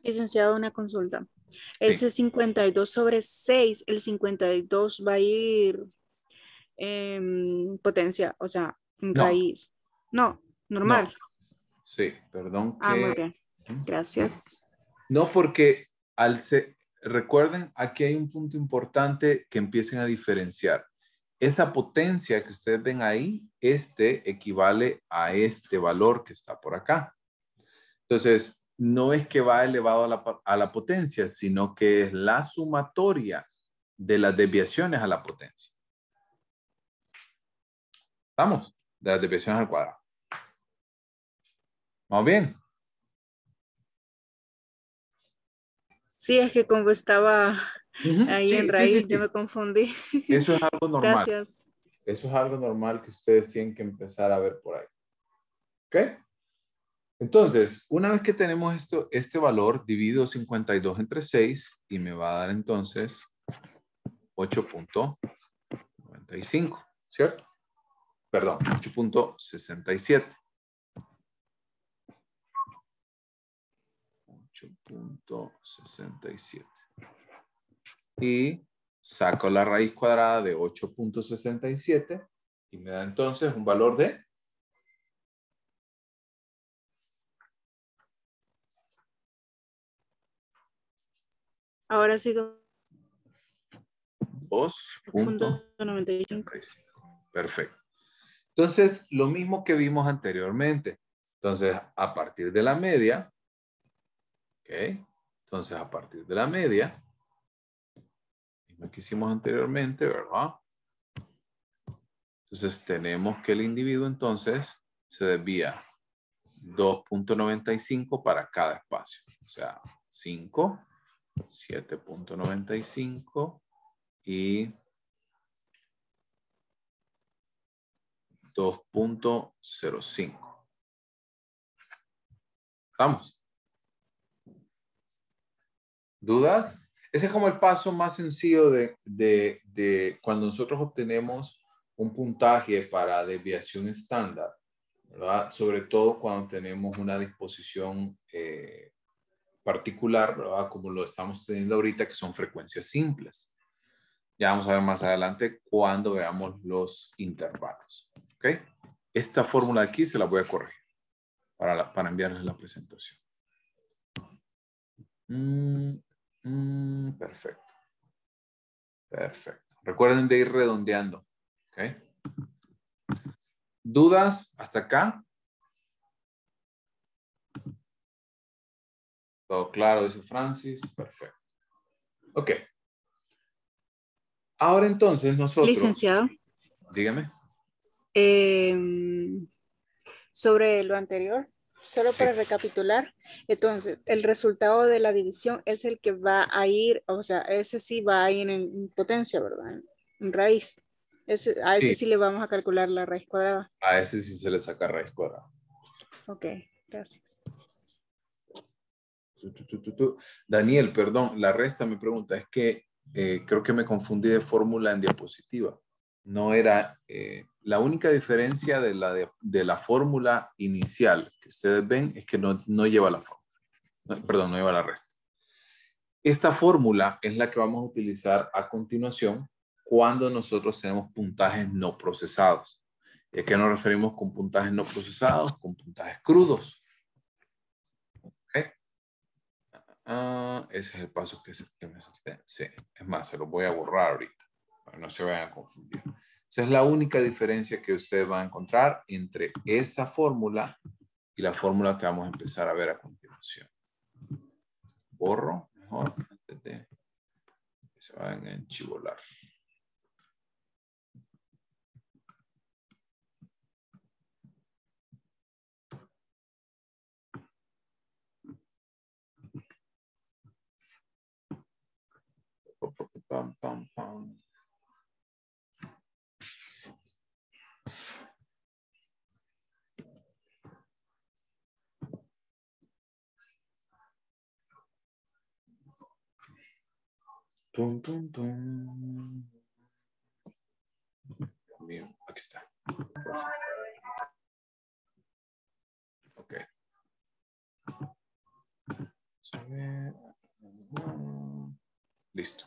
Licenciado, una consulta. Sí. Ese 52 sobre 6, el 52 va a ir en potencia, o sea, en No. raíz. No, No. normal. Sí, perdón que... Muy bien. Gracias. No, porque recuerden, aquí hay un punto importante que empiecen a diferenciar. Esa potencia que ustedes ven ahí, equivale a este valor que está por acá. Entonces, no es que va elevado a la potencia, sino que es la sumatoria de las desviaciones a la potencia. ¿Estamos? De las desviaciones al cuadrado. ¿Vamos bien? Sí, es que como estaba ahí Sí, en sí, raíz, sí, yo sí. me confundí. Eso es algo normal. Gracias. Eso es algo normal que ustedes tienen que empezar a ver por ahí. ¿Ok? Entonces, una vez que tenemos este valor, divido 52 entre 6 y me va a dar entonces 8.95, ¿cierto? Perdón, 8.67. 8.67. Y saco la raíz cuadrada de 8.67 y me da entonces un valor de Ahora sí, 2.95. 2.95. Perfecto. Entonces, lo mismo que vimos anteriormente. Entonces, a partir de la media, ¿ok? Entonces, a partir de la media, lo que hicimos anteriormente, ¿verdad? Entonces, tenemos que el individuo, entonces, se desvía 2.95 para cada espacio. O sea, 5, 7.95 y 2.05. ¿Estamos? ¿Dudas? Ese es como el paso más sencillo de cuando nosotros obtenemos un puntaje para desviación estándar, ¿verdad? Sobre todo cuando tenemos una disposición particular, ¿verdad? Como lo estamos teniendo ahorita, que son frecuencias simples. Ya vamos a ver más adelante cuando veamos los intervalos. ¿Ok? Esta fórmula de aquí se la voy a corregir para enviarles la presentación. Perfecto. Perfecto. Recuerden de ir redondeando. ¿Ok? ¿Dudas hasta acá? Todo claro, dice Francis. Perfecto. Ok. Ahora entonces nosotros... Licenciado. Dígame. Sobre lo anterior, solo para recapitular, entonces el resultado de la división es el que va a ir, o sea, ese sí va a ir en potencia, ¿verdad? En raíz. A ese sí le vamos a calcular la raíz cuadrada. A ese sí se le saca raíz cuadrada. Ok, gracias. Daniel, perdón, la resta me pregunta, es que creo que me confundí de fórmula en diapositiva. No era, la única diferencia de la fórmula inicial que ustedes ven es que no lleva la fórmula. Perdón, no lleva la resta. Esta fórmula es la que vamos a utilizar a continuación cuando nosotros tenemos puntajes no procesados. ¿Y a qué nos referimos con puntajes no procesados? Con puntajes crudos. Ese es el paso que me salté. Sí, es más, se lo voy a borrar ahorita, para que no se vayan a confundir. Esa es la única diferencia que ustedes van a encontrar entre esa fórmula y la fórmula que vamos a empezar a ver a continuación. Borro, mejor, antes de que se vayan a enchivolar. Pam, pam, pam. Tum, tum, tum. Bien, aquí está. Ok. Vamos a ver. Listo.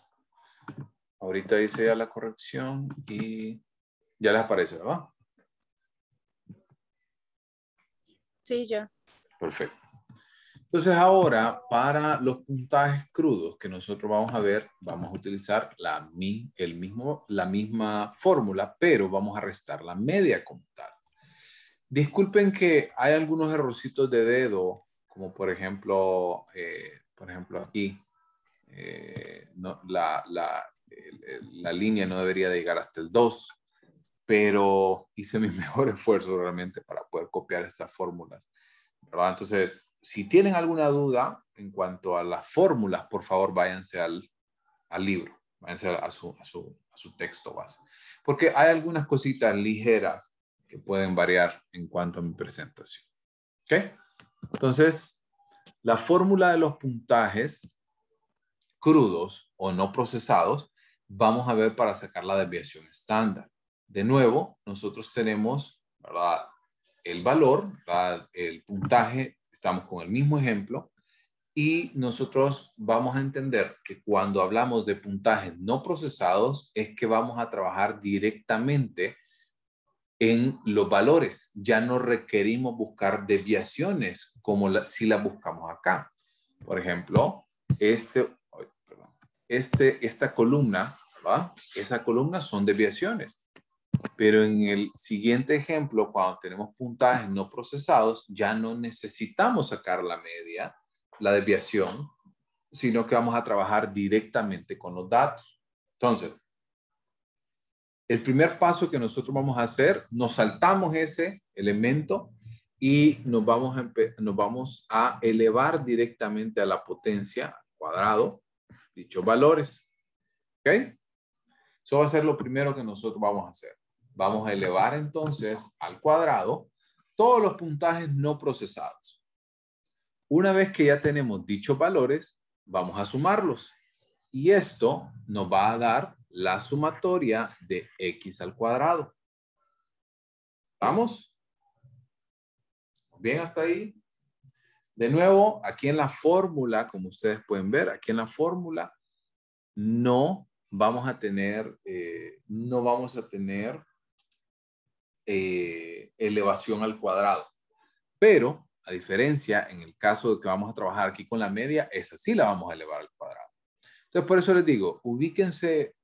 Ahorita hice ya la corrección y ya les aparece, ¿verdad? Sí, ya. Perfecto. Entonces ahora, para los puntajes crudos que nosotros vamos a ver, vamos a utilizar la misma fórmula, pero vamos a restar la media como tal. Disculpen que hay algunos errorcitos de dedo como por ejemplo aquí, la línea no debería de llegar hasta el 2, pero hice mi mejor esfuerzo realmente para poder copiar estas fórmulas, ¿verdad? Entonces, si tienen alguna duda en cuanto a las fórmulas, por favor, váyanse al libro, váyanse a su texto base, porque hay algunas cositas ligeras que pueden variar en cuanto a mi presentación. ¿Ok? Entonces, la fórmula de los puntajes crudos o no procesados, vamos a ver para sacar la desviación estándar. De nuevo, nosotros tenemos, ¿verdad?, el valor, ¿verdad?, el puntaje, estamos con el mismo ejemplo, y nosotros vamos a entender que cuando hablamos de puntajes no procesados es que vamos a trabajar directamente en los valores. Ya no requerimos buscar desviaciones como si las buscamos acá. Por ejemplo, esta columna, ¿va? Esa columna son desviaciones. Pero en el siguiente ejemplo, cuando tenemos puntajes no procesados, ya no necesitamos sacar la media, la desviación, sino que vamos a trabajar directamente con los datos. Entonces, el primer paso que nosotros vamos a hacer, nos saltamos ese elemento y nos vamos a elevar directamente a la potencia al cuadrado dichos valores. ¿Ok? Eso va a ser lo primero que nosotros vamos a hacer. Vamos a elevar entonces al cuadrado todos los puntajes no procesados. Una vez que ya tenemos dichos valores, vamos a sumarlos. Y esto nos va a dar la sumatoria de x al cuadrado. ¿Vamos? ¿Bien hasta ahí? De nuevo, aquí en la fórmula, como ustedes pueden ver, aquí en la fórmula no vamos a tener elevación al cuadrado. Pero, a diferencia, en el caso de que vamos a trabajar aquí con la media, esa sí la vamos a elevar al cuadrado. Entonces, por eso les digo, ubíquense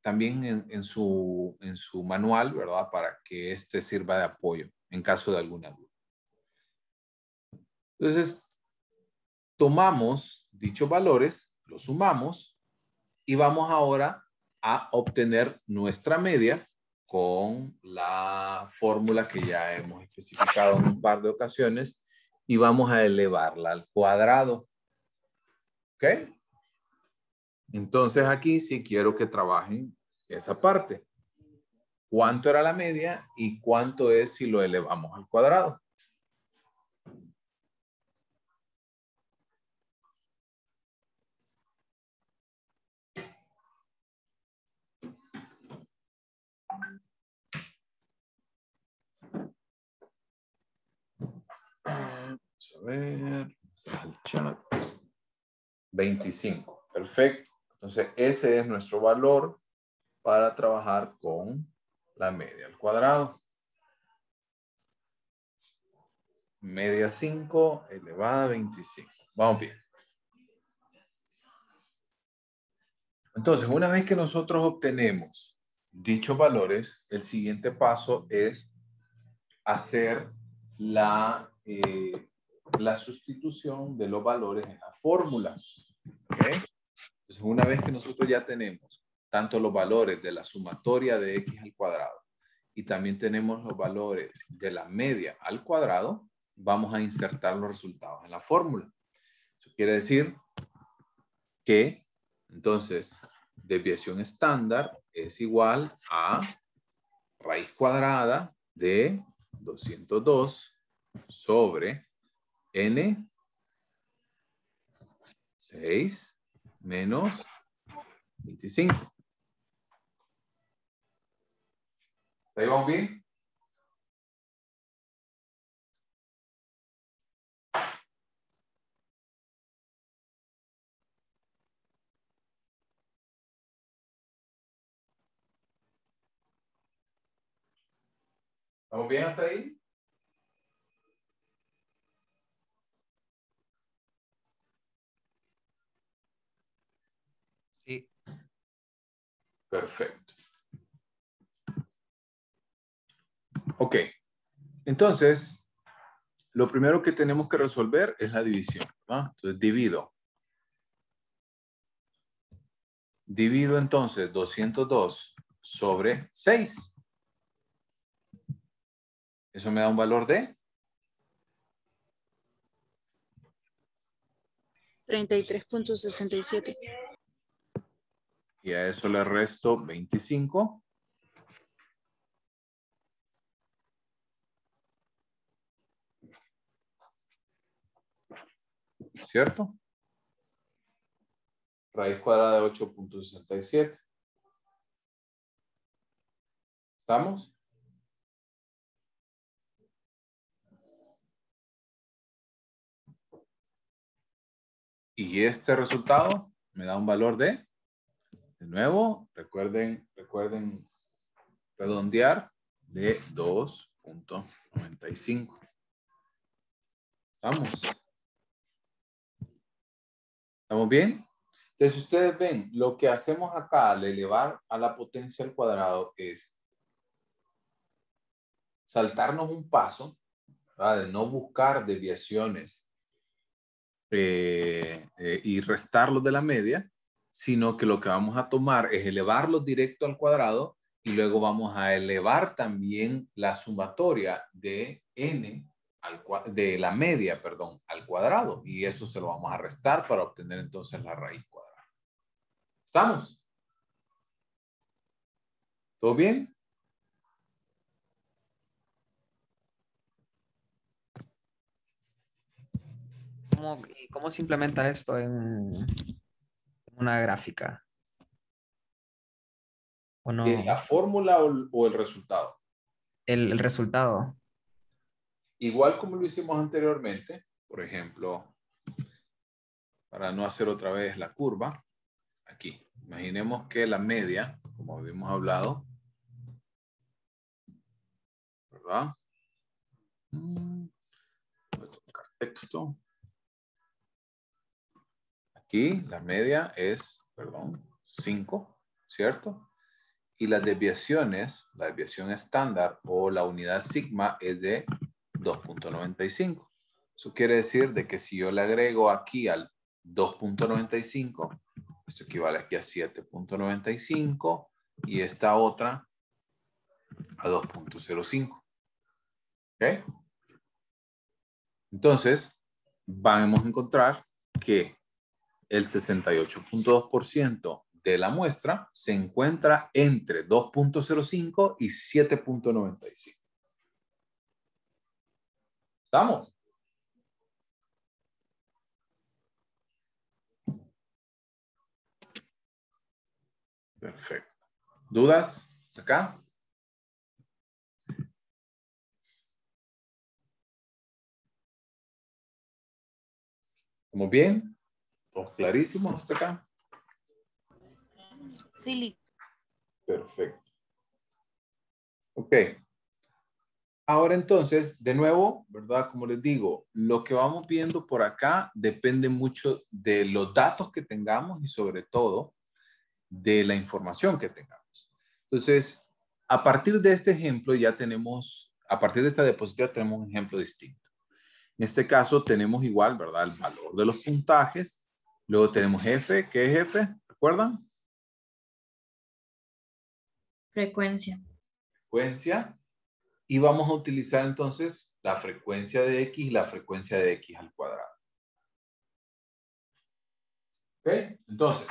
también en su manual, ¿verdad? Para que este sirva de apoyo en caso de alguna duda. Entonces, tomamos dichos valores, los sumamos y vamos ahora a obtener nuestra media con la fórmula que ya hemos especificado en un par de ocasiones y vamos a elevarla al cuadrado. ¿Ok? Entonces aquí sí quiero que trabajen esa parte. ¿Cuánto era la media y cuánto es si lo elevamos al cuadrado? Vamos a ver. El chat. 25. Perfecto. Entonces ese es nuestro valor para trabajar con la media al cuadrado. Media 5 elevada a 25. Vamos bien. Entonces, una vez que nosotros obtenemos dichos valores, el siguiente paso es hacer la sustitución de los valores en la fórmula. ¿Okay? Entonces, una vez que nosotros ya tenemos tanto los valores de la sumatoria de x al cuadrado y también tenemos los valores de la media al cuadrado, vamos a insertar los resultados en la fórmula. Eso quiere decir que, entonces, desviación estándar es igual a raíz cuadrada de 202 sobre n 6 menos 25. ¿Ahí vamos bien? ¿Estamos bien hasta ahí? Sí. Perfecto. Ok. Entonces, lo primero que tenemos que resolver es la división, ¿no? Entonces divido. Divido entonces 202 sobre 6. Eso me da un valor de 33.67. y a eso le resto 25. ¿Cierto? Raíz cuadrada de 8.67. ¿Estamos? Y este resultado me da un valor de nuevo, recuerden redondear, de 2.95. ¿Estamos? ¿Estamos bien? Entonces, ustedes ven, lo que hacemos acá al elevar a la potencia al cuadrado es saltarnos un paso, ¿verdad? De no buscar desviaciones y restarlos de la media, sino que lo que vamos a tomar es elevarlos directo al cuadrado y luego vamos a elevar también la sumatoria de n de la media, perdón, al cuadrado, y eso se lo vamos a restar para obtener entonces la raíz cuadrada. ¿Estamos? ¿Todo bien? ¿Cómo se implementa esto en una gráfica? ¿O no? ¿La fórmula o el resultado? El resultado. Igual como lo hicimos anteriormente, por ejemplo, para no hacer otra vez la curva, aquí. Imaginemos que la media, como habíamos hablado, ¿verdad? Voy a colocar texto. Aquí la media es, perdón, 5, ¿cierto? Y las desviaciones, la desviación estándar o la unidad sigma es de 2.95. Eso quiere decir de que si yo le agrego aquí al 2.95, esto equivale aquí a 7.95 y esta otra a 2.05. ¿Ok? Entonces, vamos a encontrar que el 68.2% de la muestra se encuentra entre 2.05 y 7.95. ¿Estamos? Perfecto. ¿Dudas? ¿Hasta acá? ¿Estamos bien? ¿Todos clarísimos hasta acá? Sí, Perfecto. Ok. Ahora entonces, de nuevo, ¿verdad? Como les digo, lo que vamos viendo por acá depende mucho de los datos que tengamos y sobre todo de la información que tengamos. Entonces, a partir de este ejemplo ya tenemos, a partir de esta diapositiva tenemos un ejemplo distinto. En este caso tenemos igual, ¿verdad? El valor de los puntajes. Luego tenemos F. ¿Qué es F? ¿Recuerdan? Frecuencia. Frecuencia. Y vamos a utilizar entonces la frecuencia de X y la frecuencia de X al cuadrado. ¿Ok? Entonces,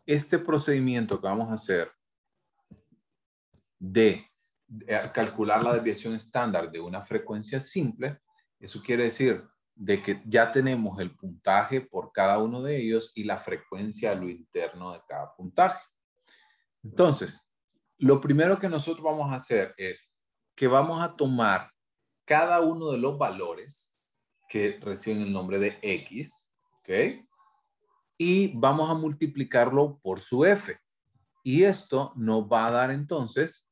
este procedimiento que vamos a hacer de calcular la desviación estándar de una frecuencia simple, eso quiere decir de que ya tenemos el puntaje por cada uno de ellos y la frecuencia a lo interno de cada puntaje. Entonces, lo primero que nosotros vamos a hacer es que vamos a tomar cada uno de los valores que reciben el nombre de X, ¿ok? Y vamos a multiplicarlo por su F. Y esto nos va a dar entonces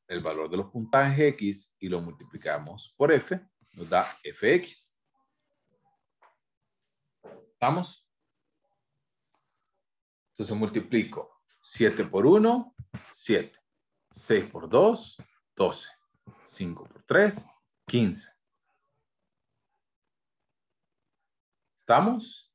el valor de los puntajes X y lo multiplicamos por F, nos da Fx. ¿Estamos? Entonces multiplico 7 por 1, 7. 6 por 2, 12. 5 por 3, 15. ¿Estamos?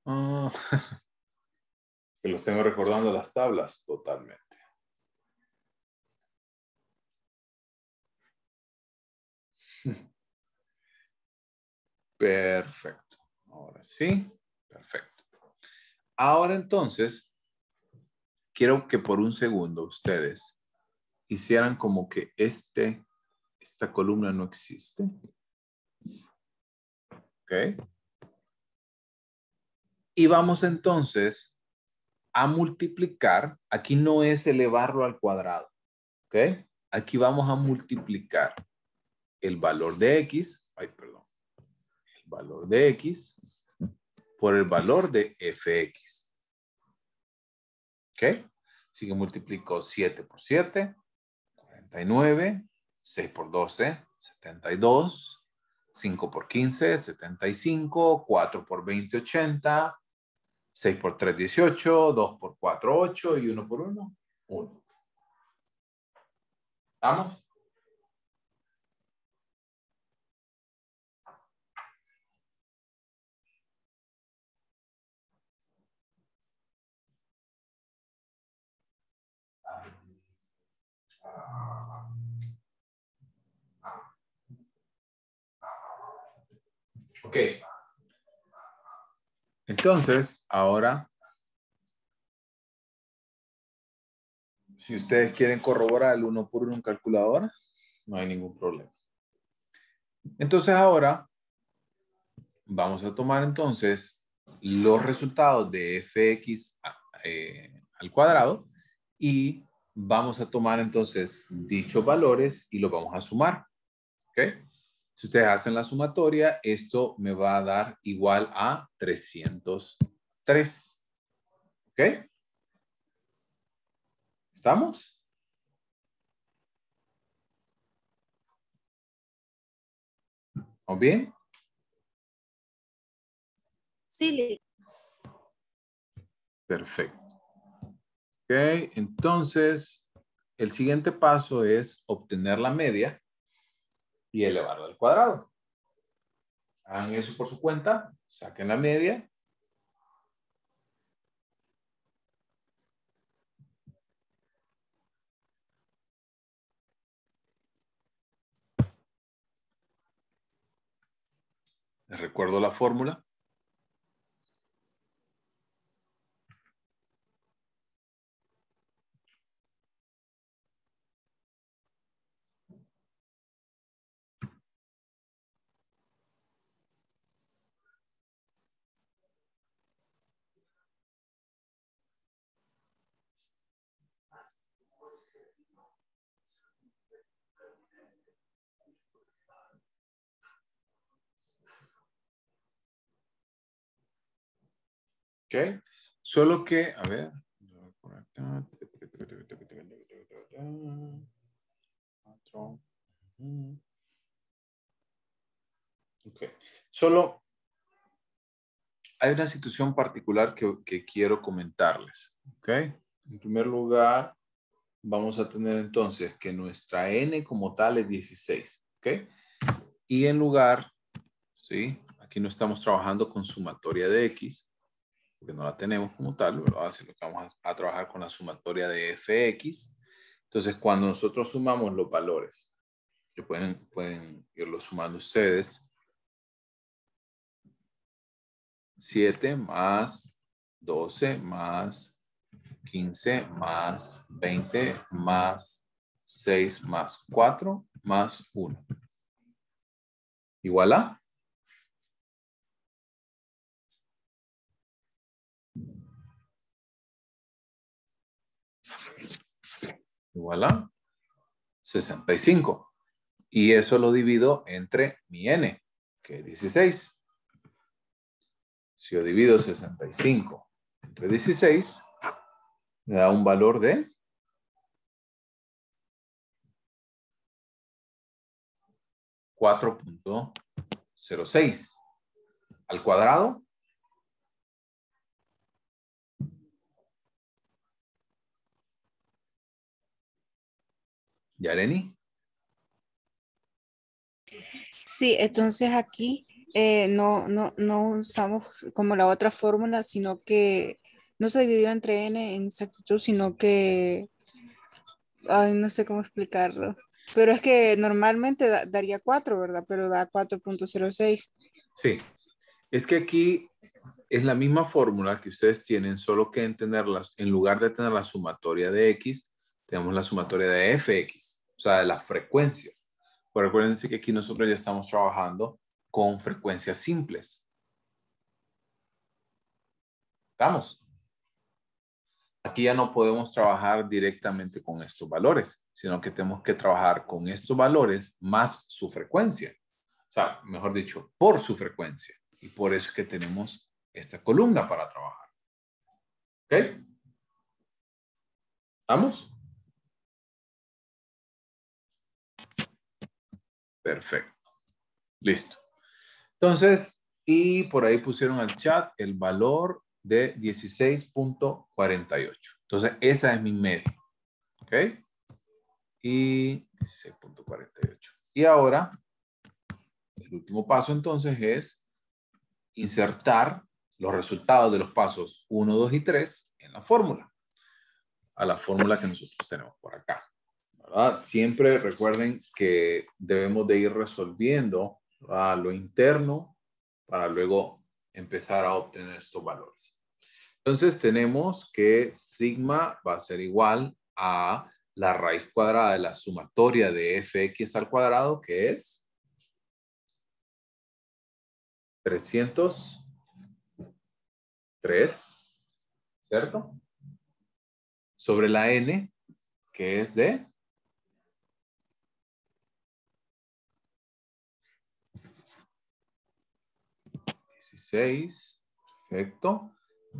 Ah, que los tengo recordando las tablas totalmente. Perfecto. Ahora sí. Perfecto. Ahora entonces, quiero que por un segundo ustedes hicieran como que esta columna no existe. ¿Ok? Y vamos entonces a multiplicar. Aquí no es elevarlo al cuadrado. ¿Ok? Aquí vamos a multiplicar el valor de X. Ay, perdón. El valor de X por el valor de fx. ¿Ok? Así que multiplico 7 por 7, 49, 6 por 12, 72, 5 por 15, 75, 4 por 20, 80, 6 por 3, 18, 2 por 4, 8 y 1 por 1, 1. ¿Vamos? Ok. Entonces, ahora, si ustedes quieren corroborar el 1 por 1 en calculadora, no hay ningún problema. Entonces, ahora, vamos a tomar entonces los resultados de fx al cuadrado y vamos a tomar entonces dichos valores y los vamos a sumar. ¿Ok? Si ustedes hacen la sumatoria, esto me va a dar igual a 303. ¿Ok? ¿Estamos? ¿O bien? Sí, Perfecto. Ok, entonces el siguiente paso es obtener la media y elevarla al cuadrado. Hagan eso por su cuenta, saquen la media. Les recuerdo la fórmula. Ok, solo que, a ver. Por acá. Ok, solo hay una situación particular que quiero comentarles. Ok, en primer lugar, vamos a tener entonces que nuestra n como tal es 16. Ok, y en lugar, ¿sí? Aquí no estamos trabajando con sumatoria de x, porque no la tenemos como tal, ¿verdad? Sino que vamos a trabajar con la sumatoria de fx. Entonces, cuando nosotros sumamos los valores, que pueden irlo sumando ustedes, 7 más 12 más 15 más 20 más 6 más 4 más 1. ¿Igual a? Igual a 65. Y eso lo divido entre mi n, que es 16. Si yo divido 65 entre 16, me da un valor de 4.06. al cuadrado. Yareni. Sí, entonces aquí no usamos como la otra fórmula, sino que no se dividió entre n en exactitud, sino que, ay, no sé cómo explicarlo. Pero es que normalmente daría 4, ¿verdad? Pero da 4.06. Sí. Es que aquí es la misma fórmula que ustedes tienen, solo que en lugar de tener la sumatoria de x, tenemos la sumatoria de fx, o sea, de las frecuencias. Pero recuérdense que aquí nosotros ya estamos trabajando con frecuencias simples. ¿Estamos? Aquí ya no podemos trabajar directamente con estos valores, sino que tenemos que trabajar con estos valores más su frecuencia. O sea, mejor dicho, por su frecuencia. Y por eso es que tenemos esta columna para trabajar. ¿Ok? ¿Estamos? Perfecto. Listo. Entonces, y por ahí pusieron al chat el valor de 16.48. Entonces, esa es mi media. ¿Ok? Y 16.48. Y ahora, el último paso entonces es insertar los resultados de los pasos 1, 2 y 3 en la fórmula. A la fórmula que nosotros tenemos por acá. ¿Verdad? Siempre recuerden que debemos de ir resolviendo, ¿verdad?, lo interno para luego empezar a obtener estos valores. Entonces tenemos que sigma va a ser igual a la raíz cuadrada de la sumatoria de fx al cuadrado, que es 303, ¿cierto? Sobre la n, que es de 16, perfecto.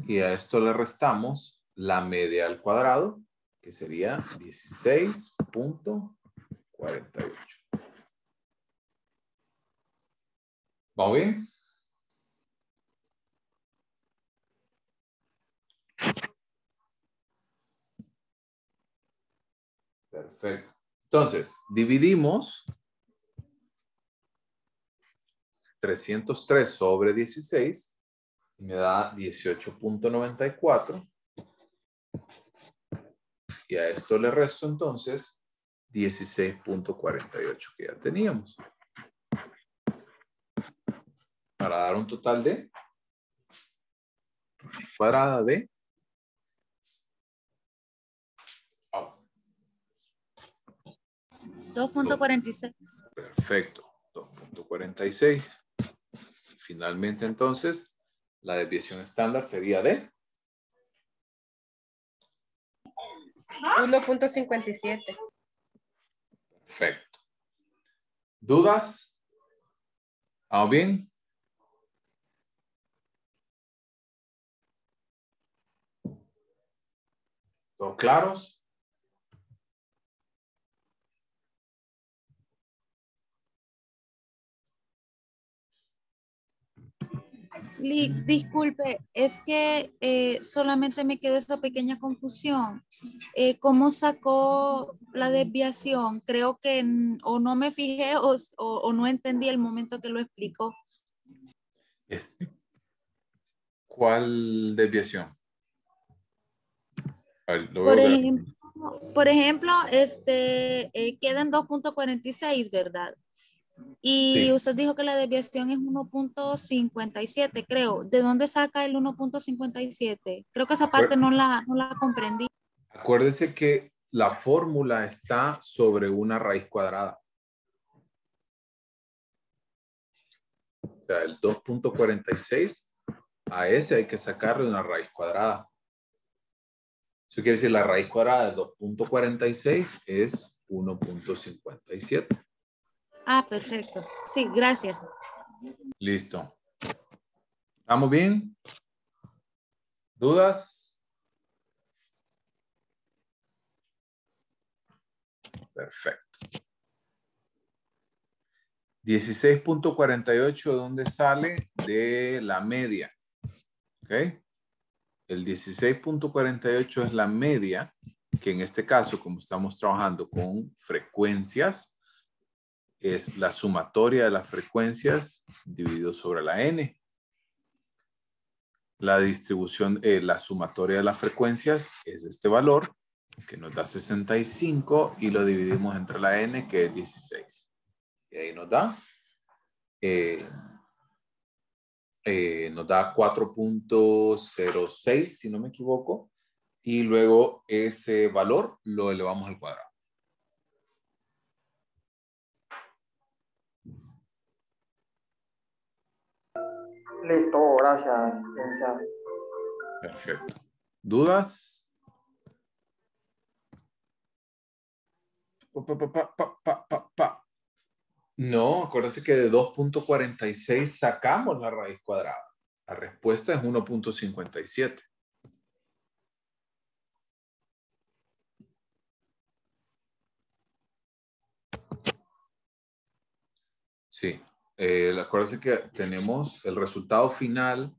Y a esto le restamos la media al cuadrado, que sería 16.48. ¿Vamos bien? Perfecto. Entonces, dividimos 303 sobre 16 y me da 18.94. Y a esto le resto entonces 16.48 que ya teníamos. Para dar un total de cuadrada de 2.46. Perfecto. 2.46. Finalmente, entonces, la desviación estándar sería de 1.57. Perfecto. ¿Dudas? ¿Vamos bien? ¿Todos claros? Disculpe, es que solamente me quedó esta pequeña confusión. ¿Cómo sacó la desviación? Creo que o no me fijé o no entendí el momento que lo explicó. ¿Cuál desviación? A ver, lo Por veo. ejemplo, queda en 2.46, ¿verdad? Y Sí. usted dijo que la desviación es 1.57, creo. ¿De dónde saca el 1.57? Creo que esa parte no la comprendí. Acuérdese que la fórmula está sobre una raíz cuadrada. O sea, el 2.46, a ese hay que sacarle una raíz cuadrada. Eso quiere decir la raíz cuadrada de 2.46 es 1.57. Ah, perfecto. Sí, gracias. Listo. ¿Estamos bien? ¿Dudas? Perfecto. 16.48, ¿dónde sale? De la media. ¿Ok? El 16.48 es la media, que en este caso, como estamos trabajando con frecuencias, es la sumatoria de las frecuencias dividido sobre la n. La distribución, la sumatoria de las frecuencias es este valor, que nos da 65, y lo dividimos entre la n, que es 16. Y ahí nos da 4.06, si no me equivoco, y luego ese valor lo elevamos al cuadrado. Listo, gracias, licenciado. Perfecto. ¿Dudas? No, acuérdense que de 2.46 sacamos la raíz cuadrada. La respuesta es 1.57. Sí. Acuérdense que tenemos el resultado final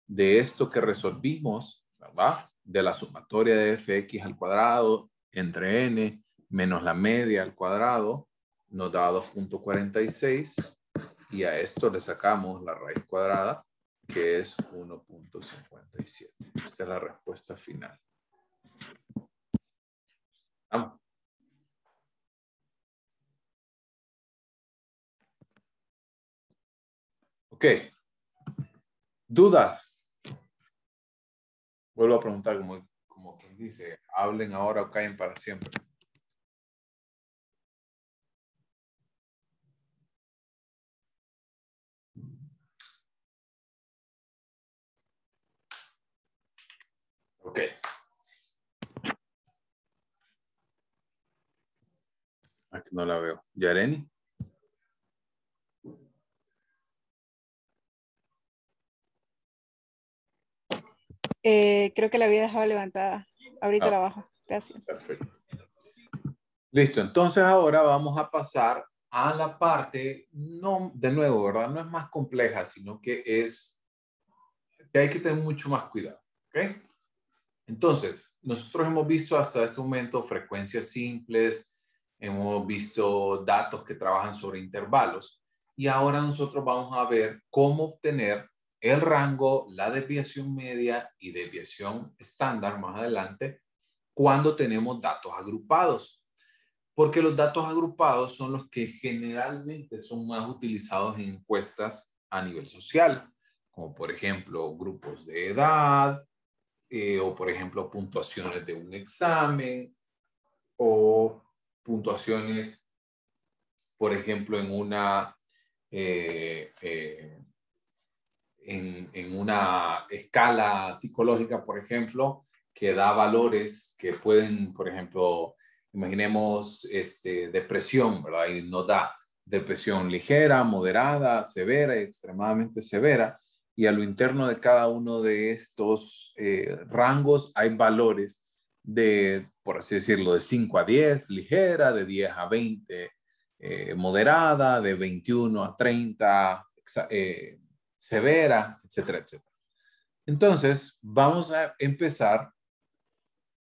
de esto que resolvimos, ¿verdad? De la sumatoria de fx al cuadrado entre n menos la media al cuadrado nos da 2.46, y a esto le sacamos la raíz cuadrada, que es 1.57. Esta es la respuesta final. Vamos. Ok. ¿Dudas? Vuelvo a preguntar como quien dice, hablen ahora o callen para siempre. Ok. Aquí no la veo. ¿Yareni? Creo que la había dejado levantada. Ahorita la bajo. Gracias. Perfecto. Listo. Entonces ahora vamos a pasar a la parte, no, de nuevo, ¿verdad? No es más compleja, sino que es que hay que tener mucho más cuidado. ¿Ok? Entonces, nosotros hemos visto hasta este momento frecuencias simples, hemos visto datos que trabajan sobre intervalos, y ahora nosotros vamos a ver cómo obtener el rango, la desviación media y desviación estándar más adelante cuando tenemos datos agrupados. Porque los datos agrupados son los que generalmente son más utilizados en encuestas a nivel social, como por ejemplo grupos de edad, o por ejemplo puntuaciones de un examen, o puntuaciones, por ejemplo, en una en una escala psicológica, por ejemplo, que da valores que pueden, por ejemplo, imaginemos depresión, ¿verdad? Y nos da depresión ligera, moderada, severa y extremadamente severa. Y a lo interno de cada uno de estos rangos hay valores de, por así decirlo, de 5 a 10, ligera, de 10 a 20, moderada, de 21 a 30, severa, etcétera, etcétera. Entonces, vamos a empezar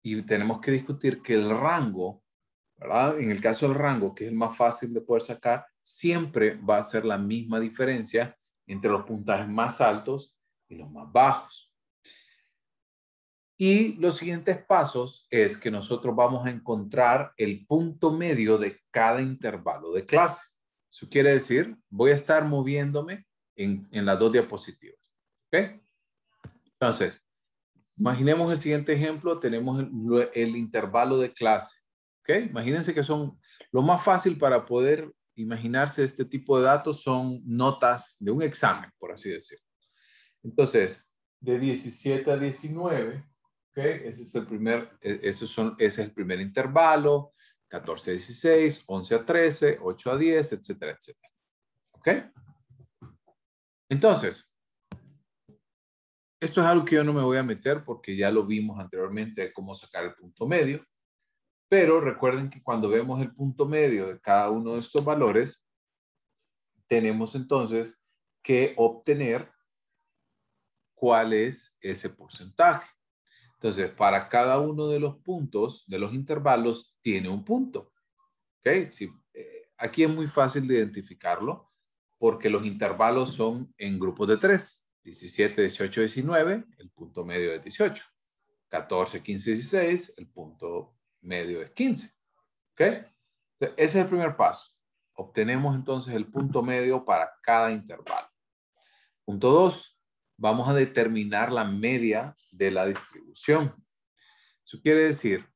y tenemos que discutir que el rango, ¿verdad? En el caso del rango, que es el más fácil de poder sacar, siempre va a ser la misma diferencia entre los puntajes más altos y los más bajos. Y los siguientes pasos es que nosotros vamos a encontrar el punto medio de cada intervalo de clase. Eso quiere decir, voy a estar moviéndome en las dos diapositivas. ¿Ok? Entonces, imaginemos el siguiente ejemplo. Tenemos el intervalo de clase. ¿Ok? Imagínense que son lo más fácil para poder imaginarse este tipo de datos son notas de un examen, por así decirlo. Entonces, de 17 a 19, ¿ok? Ese es el primer intervalo. 14 a 16, 11 a 13, 8 a 10, etcétera, etcétera. ¿Ok? Entonces, esto es algo que yo no me voy a meter porque ya lo vimos anteriormente de cómo sacar el punto medio. Pero recuerden que cuando vemos el punto medio de cada uno de estos valores, tenemos entonces que obtener cuál es ese porcentaje. Entonces, para cada uno de los puntos, de los intervalos, tiene un punto. ¿Ok? Sí, aquí es muy fácil de identificarlo porque los intervalos son en grupos de 3. 17, 18, 19, el punto medio es 18. 14, 15, 16, el punto medio es 15. ¿Ok? Entonces, ese es el primer paso. Obtenemos entonces el punto medio para cada intervalo. Punto 2. Vamos a determinar la media de la distribución. Eso quiere decir,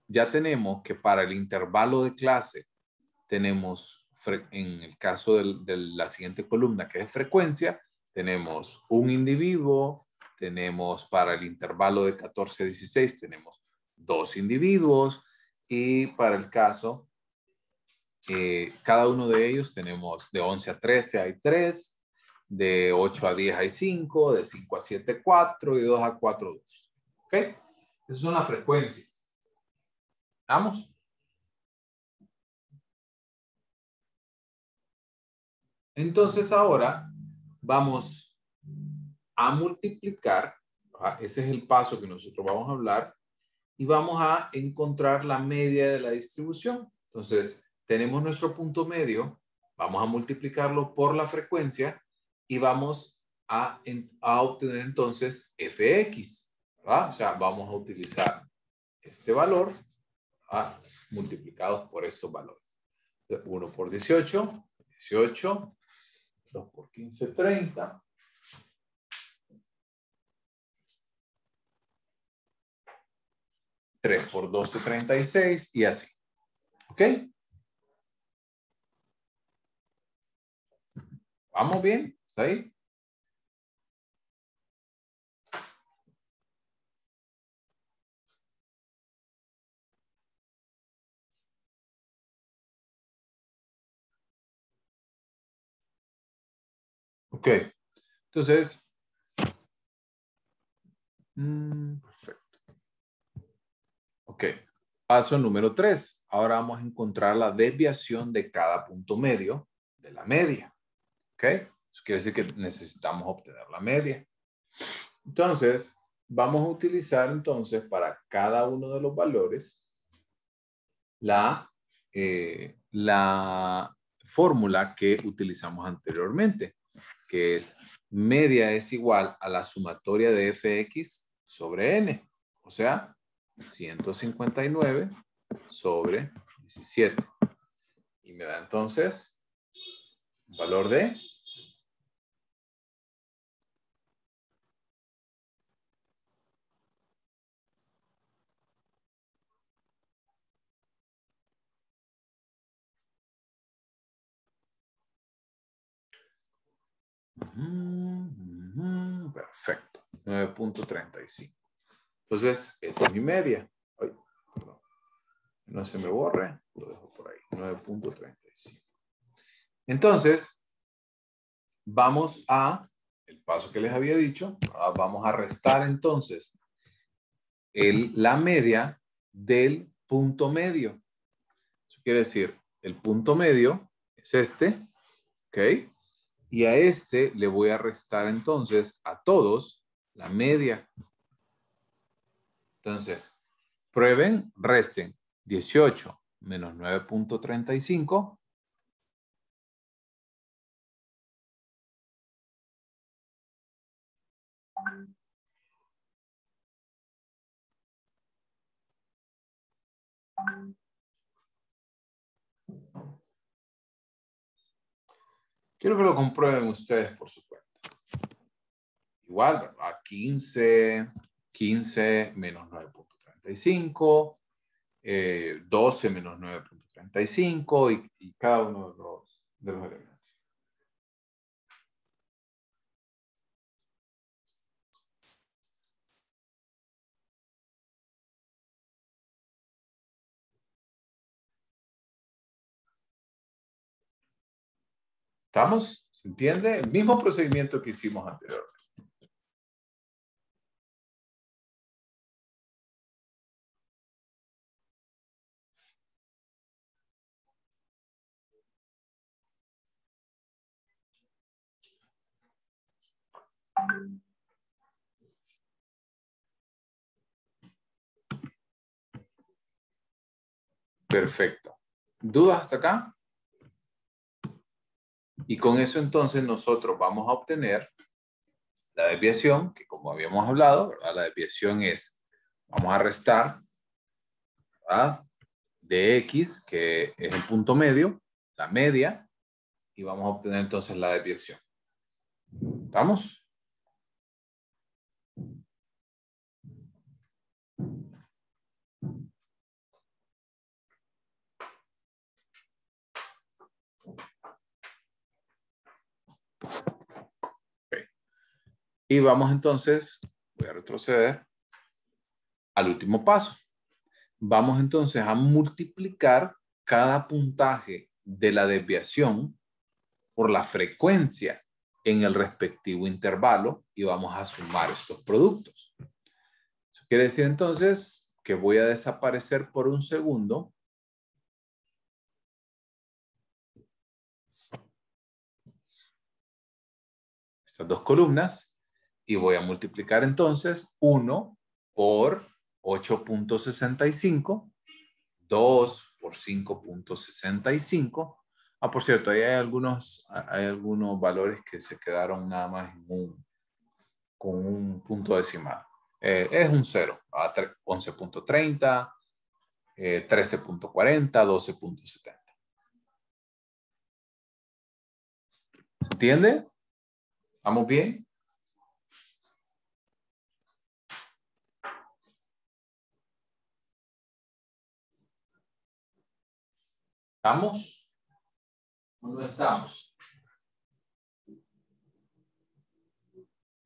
ya tenemos que para el intervalo de clase tenemos, en el caso de la siguiente columna, que es frecuencia, tenemos un individuo, tenemos para el intervalo de 14 a 16, tenemos 2 individuos, y para el caso, cada uno de ellos tenemos de 11 a 13 hay 3, de 8 a 10 hay 5, de 5 a 7, 4, y de 2 a 4, 2. ¿Ok? Esas son las frecuencias. ¿Vamos? Entonces ahora vamos a multiplicar, ¿verdad? Ese es el paso que nosotros vamos a hablar, y vamos a encontrar la media de la distribución. Entonces, tenemos nuestro punto medio, vamos a multiplicarlo por la frecuencia y vamos a obtener entonces fx, ¿verdad? O sea, vamos a utilizar este valor, ¿verdad? Multiplicados por estos valores. 1 por 18, 18. 2 por 15, 30. 3 por 12, 36 y así. ¿Ok? ¿Vamos bien? ¿Está ahí? Ok. Entonces, perfecto. Ok. Paso número 3. Ahora vamos a encontrar la desviación de cada punto medio de la media. ¿Ok? Eso quiere decir que necesitamos obtener la media. Entonces, vamos a utilizar entonces para cada uno de los valores la fórmula que utilizamos anteriormente, que es media es igual a la sumatoria de fx sobre n, o sea, 159 sobre 17. Y me da entonces un valor de 9.35. Entonces, esa es mi media. Ay, perdón. No se me borre, lo dejo por ahí. 9.35. Entonces, vamos a, el paso que les había dicho, vamos a restar entonces la media del punto medio. Eso quiere decir, el punto medio es este, ¿ok? Y a este le voy a restar entonces a todos la media. Entonces, prueben, resten 18 menos 9.35. Quiero que lo comprueben ustedes por su cuenta. Igual, ¿verdad? 15 menos 9.35, 12 menos 9.35 y cada uno de los elementos. ¿Estamos? ¿Se entiende? El mismo procedimiento que hicimos anteriormente. Perfecto. ¿Dudas hasta acá? Y con eso entonces nosotros vamos a obtener la desviación, que como habíamos hablado, ¿verdad? La desviación es, vamos a restar, ¿verdad? De X, que es el punto medio, la media, y vamos a obtener entonces la desviación. ¿Estamos? Okay. Y vamos entonces, voy a retroceder al último paso. Vamos entonces a multiplicar cada puntaje de la desviación por la frecuencia en el respectivo intervalo y vamos a sumar estos productos. Eso quiere decir entonces que voy a desaparecer por un segundo estas dos columnas y voy a multiplicar entonces 1 por 8.65, 2 por 5.65. Ah, por cierto, ahí hay algunos valores que se quedaron nada más con un punto decimal. Es un 0, 11.30, 13.40, 12.70. ¿Se entiende? ¿Estamos bien? ¿Estamos? ¿O no estamos?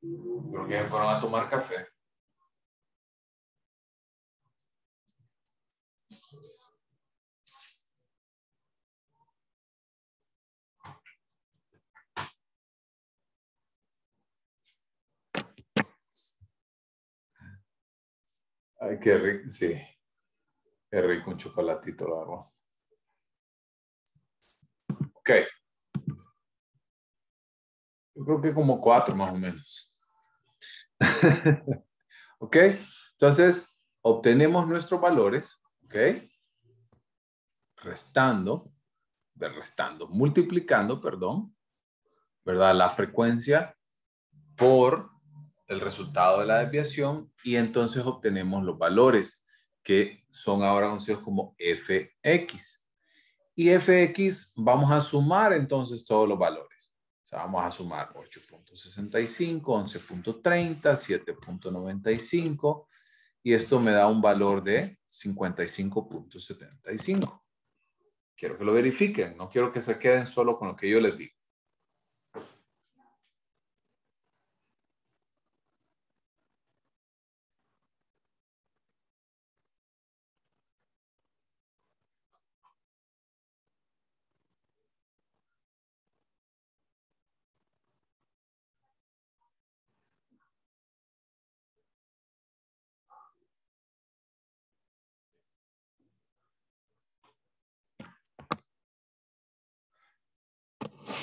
Creo que fueron a tomar café. Ay, qué rico, sí. Qué rico un chocolatito, la verdad. Ok. Yo creo que como 4 más o menos. Ok. Entonces, obtenemos nuestros valores. Ok. Multiplicando, perdón, ¿verdad? La frecuencia por el resultado de la desviación y entonces obtenemos los valores que son ahora conocidos como fx. Y fx vamos a sumar entonces todos los valores. O sea, vamos a sumar 8.65, 11.30, 7.95 y esto me da un valor de 55.75. Quiero que lo verifiquen, no quiero que se queden solo con lo que yo les digo.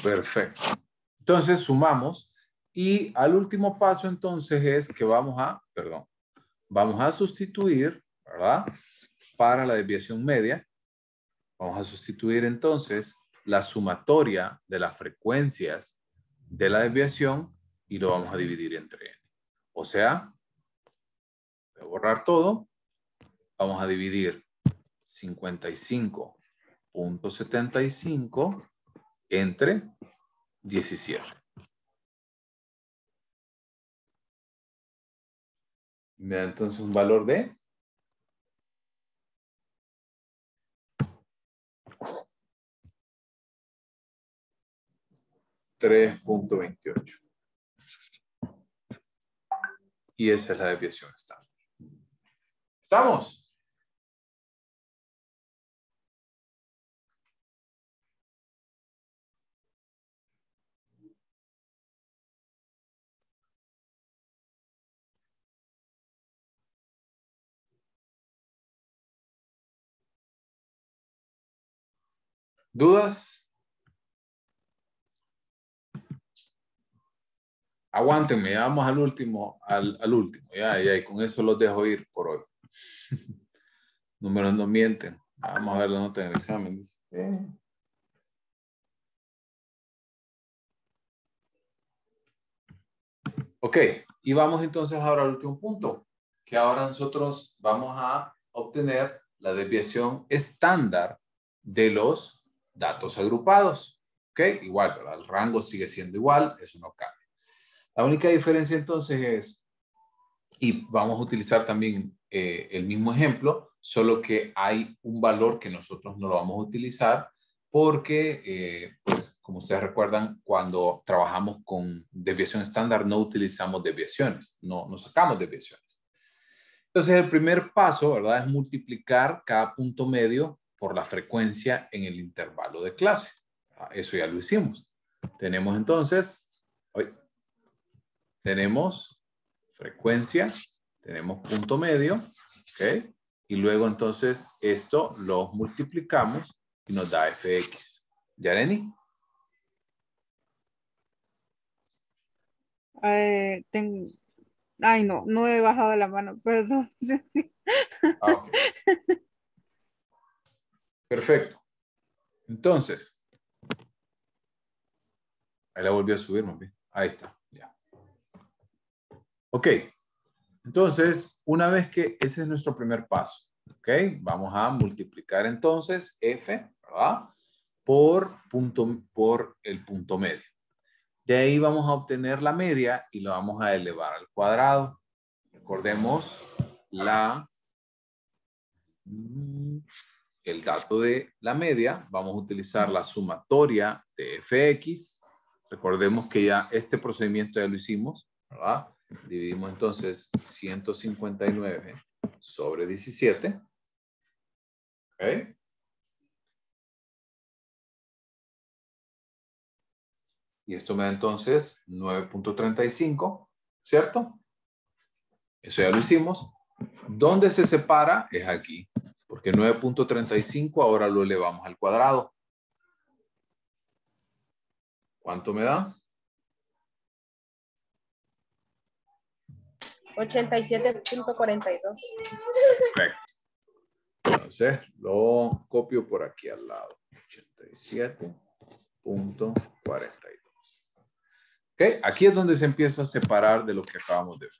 Perfecto. Entonces sumamos y al último paso entonces es que vamos a sustituir, ¿verdad? Para la desviación media, vamos a sustituir entonces la sumatoria de las frecuencias de la desviación y lo vamos a dividir entre n. O sea, voy a borrar todo, vamos a dividir 55.75 entre 17. Me da entonces un valor de 3.28. Y esa es la desviación estándar. ¿Estamos? ¿Dudas? Aguántenme, ya vamos al último, al último. Ya, y con eso los dejo ir por hoy. Números no mienten. Vamos a ver la nota en el examen. Dice. Ok, y vamos entonces ahora al último punto, que ahora nosotros vamos a obtener la desviación estándar de los datos agrupados. Ok, igual, ¿verdad? El rango sigue siendo igual, eso no cambia. La única diferencia entonces es, y vamos a utilizar también el mismo ejemplo, solo que hay un valor que nosotros no lo vamos a utilizar porque, pues, como ustedes recuerdan, cuando trabajamos con desviación estándar no utilizamos desviaciones, no sacamos desviaciones. Entonces, el primer paso, ¿verdad? Es multiplicar cada punto medio por la frecuencia en el intervalo de clase. Eso ya lo hicimos. Tenemos entonces, tenemos frecuencia, tenemos punto medio, ¿ok? Y luego entonces esto lo multiplicamos y nos da fx. ¿Yareni? Ay, no, no he bajado la mano, perdón. Ok. Perfecto. Entonces, ahí la volví a subir, más bien. Ahí está, ya. Ok. Entonces, una vez que ese es nuestro primer paso, ¿ok? Vamos a multiplicar entonces f, ¿verdad? Por el punto medio. De ahí vamos a obtener la media y lo vamos a elevar al cuadrado. Recordemos el dato de la media. Vamos a utilizar la sumatoria de fx. Recordemos que ya este procedimiento ya lo hicimos, ¿verdad? Dividimos entonces 159 sobre 17. ¿Ok? Y esto me da entonces 9.35, ¿cierto? Eso ya lo hicimos. ¿Dónde se separa? Es aquí. Porque 9.35 ahora lo elevamos al cuadrado. ¿Cuánto me da? 87.42. Perfecto. Entonces, lo copio por aquí al lado. 87.42. ¿Ok? Aquí es donde se empieza a separar de lo que acabamos de ver.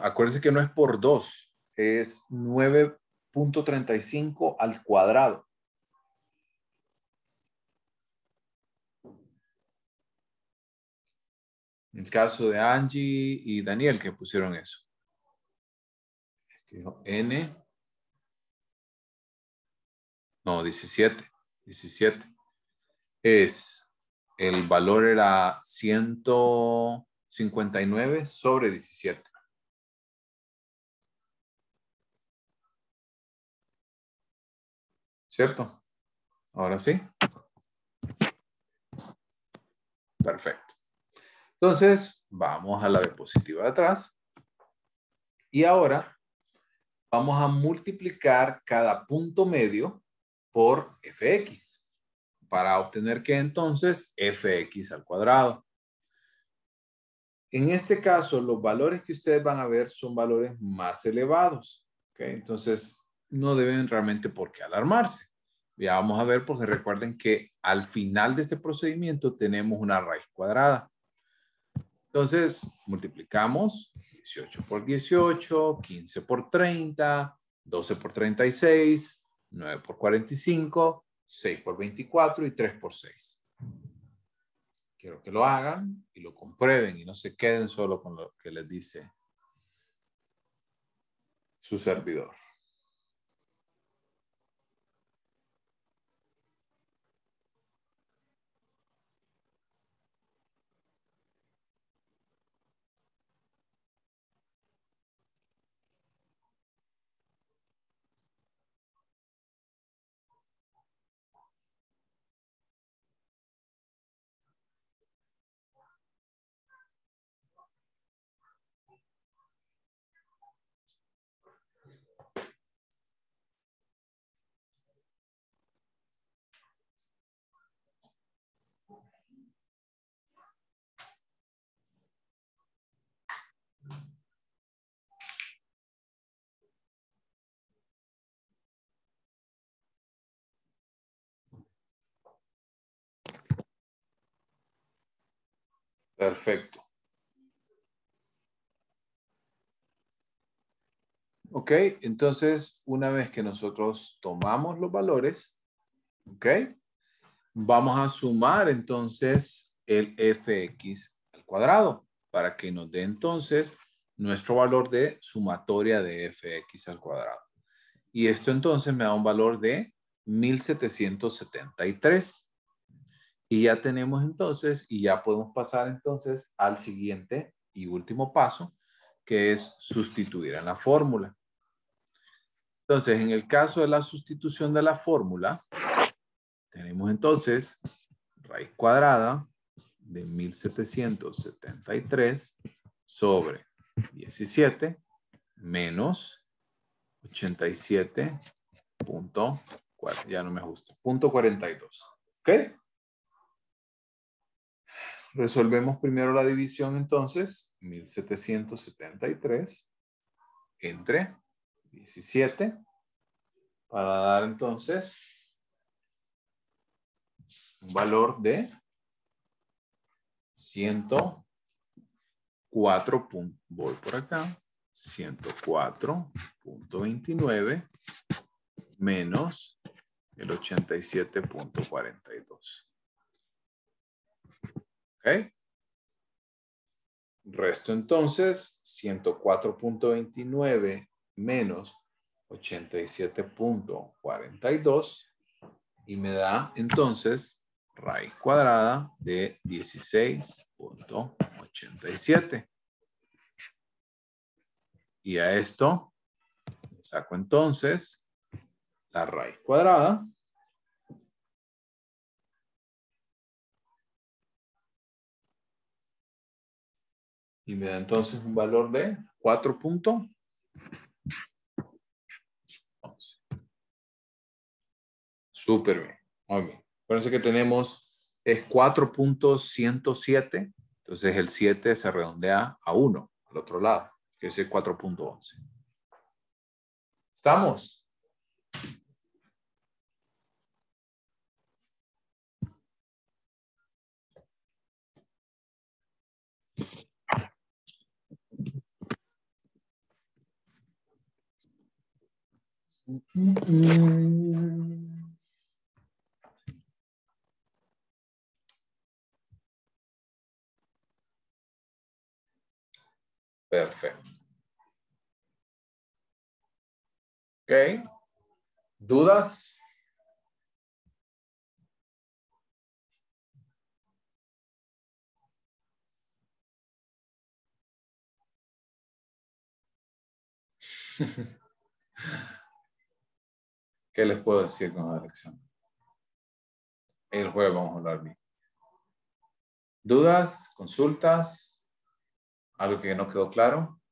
Acuérdense que no es por 2, es 9.35 al cuadrado. En el caso de Angie y Daniel que pusieron eso. Dijo N. No, 17. 17. El valor era 159 sobre 17. ¿Cierto? Ahora sí. Perfecto. Entonces, vamos a la diapositiva de atrás. Y ahora vamos a multiplicar cada punto medio por fx para obtener que entonces fx al cuadrado. En este caso, los valores que ustedes van a ver son valores más elevados. ¿Okay? Entonces, no deben realmente por qué alarmarse. Ya vamos a ver porque recuerden que al final de este procedimiento tenemos una raíz cuadrada. Entonces, multiplicamos 18 por 18, 15 por 30, 12 por 36, 9 por 45, 6 por 24 y 3 por 6. Quiero que lo hagan y lo comprueben y no se queden solo con lo que les dice su servidor. Perfecto. Ok, entonces una vez que nosotros tomamos los valores, ok, vamos a sumar entonces el fx al cuadrado para que nos dé entonces nuestro valor de sumatoria de fx al cuadrado. Y esto entonces me da un valor de 1773. Y ya tenemos entonces, y ya podemos pasar entonces al siguiente y último paso, que es sustituir en la fórmula. Entonces, en el caso de la sustitución de la fórmula, tenemos entonces raíz cuadrada de 1773 sobre 17 menos 87 punto, ya no me gusta, punto 42. ¿Ok? Resolvemos primero la división entonces, 1773 entre 17 para dar entonces un valor de 104. Voy por acá, 104.29 menos el 87.42. ¿Ok? Resto entonces 104.29 menos 87.42 y me da entonces raíz cuadrada de 16.87. Y a esto saco entonces la raíz cuadrada. Y me da entonces un valor de 4.11. Súper bien. Muy bien. Acuérdense que tenemos es 4.107. Entonces el 7 se redondea a 1 al otro lado. Que es el 4.11. ¿Estamos? Perfecto. Ok. ¿Dudas? ¿Qué les puedo decir con el examen? El jueves vamos a hablar bien. ¿Dudas? ¿Consultas? ¿Algo que no quedó claro?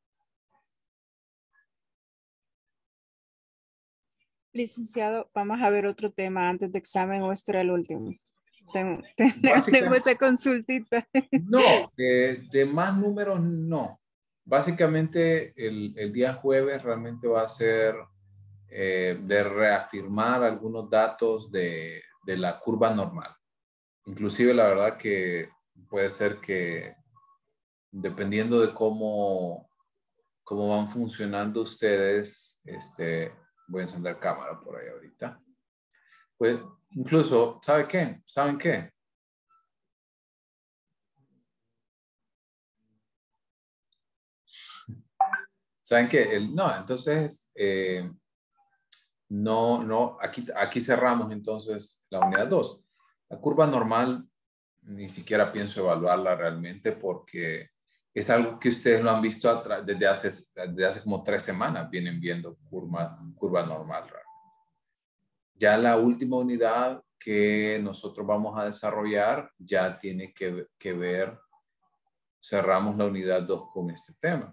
Licenciado, vamos a ver otro tema antes de examen o este era el último. Tengo esa consultita. No, de más números no. Básicamente el día jueves realmente va a ser de reafirmar algunos datos de la curva normal. Inclusive la verdad que puede ser que dependiendo de cómo van funcionando ustedes, voy a encender cámara por ahí ahorita. Pues incluso, ¿saben qué? ¿Saben qué? No, entonces, aquí cerramos entonces la unidad 2. La curva normal, ni siquiera pienso evaluarla realmente porque es algo que ustedes lo han visto desde hace como 3 semanas, vienen viendo curva normal realmente. Ya la última unidad que nosotros vamos a desarrollar ya tiene que ver, cerramos la unidad 2 con este tema.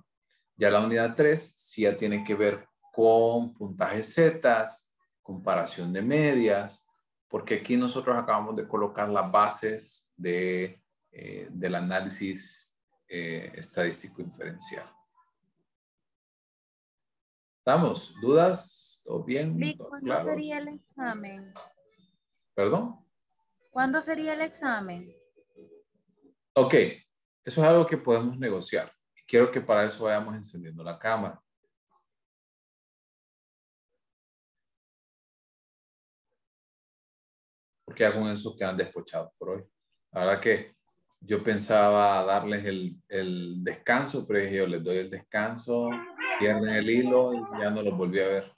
Ya la unidad 3 sí ya tiene que ver con puntajes zetas, comparación de medias, porque aquí nosotros acabamos de colocar las bases del análisis estadístico inferencial. ¿Estamos? ¿Dudas? ¿Todo bien? Lick, ¿Todo ¿cuándo claro? sería el examen? ¿Perdón? ¿Cuándo sería el examen? Ok. Eso es algo que podemos negociar. Quiero que para eso vayamos encendiendo la cámara. Porque ya con eso quedan despochados por hoy. La verdad que yo pensaba darles el descanso, pero dije, yo les doy el descanso, pierden el hilo y ya no los volví a ver.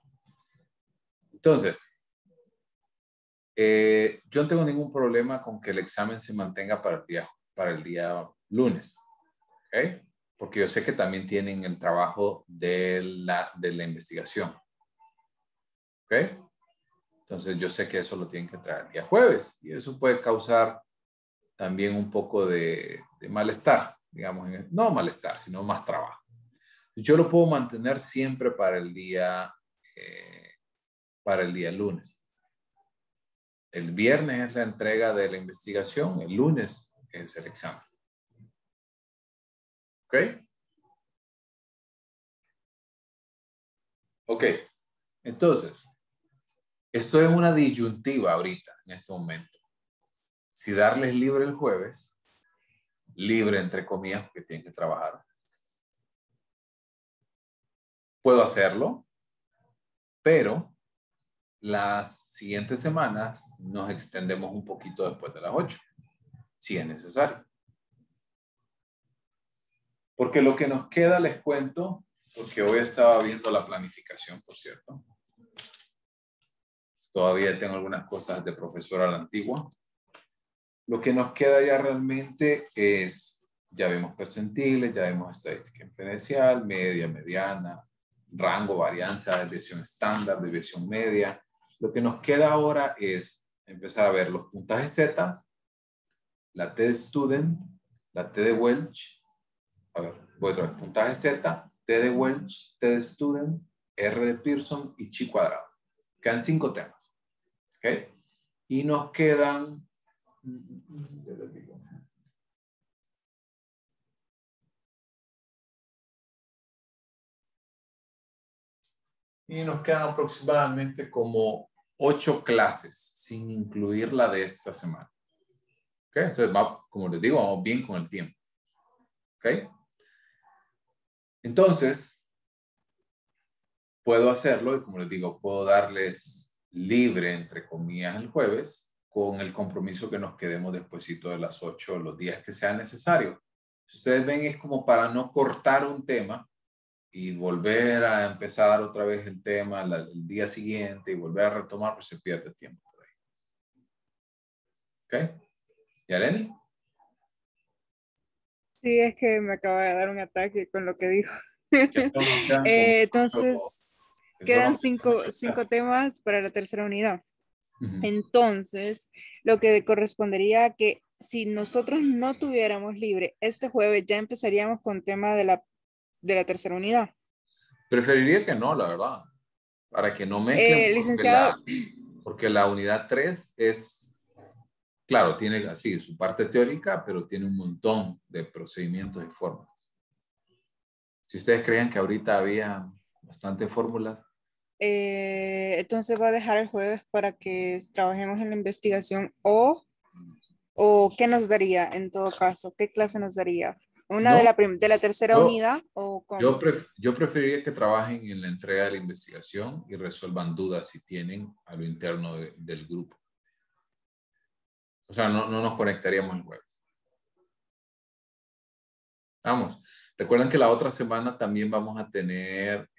Entonces, yo no tengo ningún problema con que el examen se mantenga para el día lunes. ¿Ok? Porque yo sé que también tienen el trabajo de la investigación. ¿Ok? Entonces yo sé que eso lo tienen que traer el día jueves y eso puede causar también un poco de malestar, digamos, no malestar, sino más trabajo. Yo lo puedo mantener siempre para el día lunes. El viernes es la entrega de la investigación, el lunes es el examen. ¿Ok? Ok, entonces, estoy en una disyuntiva ahorita, en este momento. Si darles libre el jueves, libre entre comillas, porque tienen que trabajar. Puedo hacerlo, pero las siguientes semanas nos extendemos un poquito después de las 8, si es necesario. Porque lo que nos queda, les cuento, porque hoy estaba viendo la planificación, por cierto. Todavía tengo algunas cosas de profesora a la antigua. Lo que nos queda ya realmente es, ya vemos percentiles, ya vemos estadística inferencial, media, mediana, rango, varianza, desviación estándar, desviación media. Lo que nos queda ahora es empezar a ver los puntajes Z, la T de Student, la T de Welch. A ver, voy otra vez. Puntaje Z, T de Welch, T de Student, R de Pearson y Chi cuadrado. Quedan 5 temas. ¿Ok? Y nos quedan... Y nos quedan aproximadamente como 8 clases, sin incluir la de esta semana. ¿Ok? Entonces, como les digo, vamos bien con el tiempo. ¿Ok? Entonces, puedo hacerlo y como les digo, puedo darles libre, entre comillas, el jueves, con el compromiso que nos quedemos despuesito de las 8 los días que sea necesario. Si ustedes ven, es como para no cortar un tema y volver a empezar otra vez el tema el día siguiente y volver a retomar, pues se pierde tiempo por ahí. ¿Ok? ¿Yareni? Sí, es que me acaba de dar un ataque con lo que dijo. Que solo nos quedan como Entonces, que quedan solo- cinco temas para la tercera unidad. Ujú. Entonces, lo que correspondería que si nosotros no tuviéramos libre este jueves, ya empezaríamos con tema de la tercera unidad. Preferiría que no, la verdad, para que no mezclen, Licenciado, porque la unidad 3 es, claro, tiene así su parte teórica, pero tiene un montón de procedimientos y fórmulas. Si ustedes creían que ahorita había bastantes fórmulas, entonces va a dejar el jueves para que trabajemos en la investigación o ¿qué nos daría en todo caso? ¿Qué clase nos daría? ¿Una no, de la tercera yo, unidad o cómo? yo preferiría que trabajen en la entrega de la investigación y resuelvan dudas si tienen a lo interno del grupo. O sea, no nos conectaríamos el jueves. Vamos, recuerden que la otra semana también vamos a tener,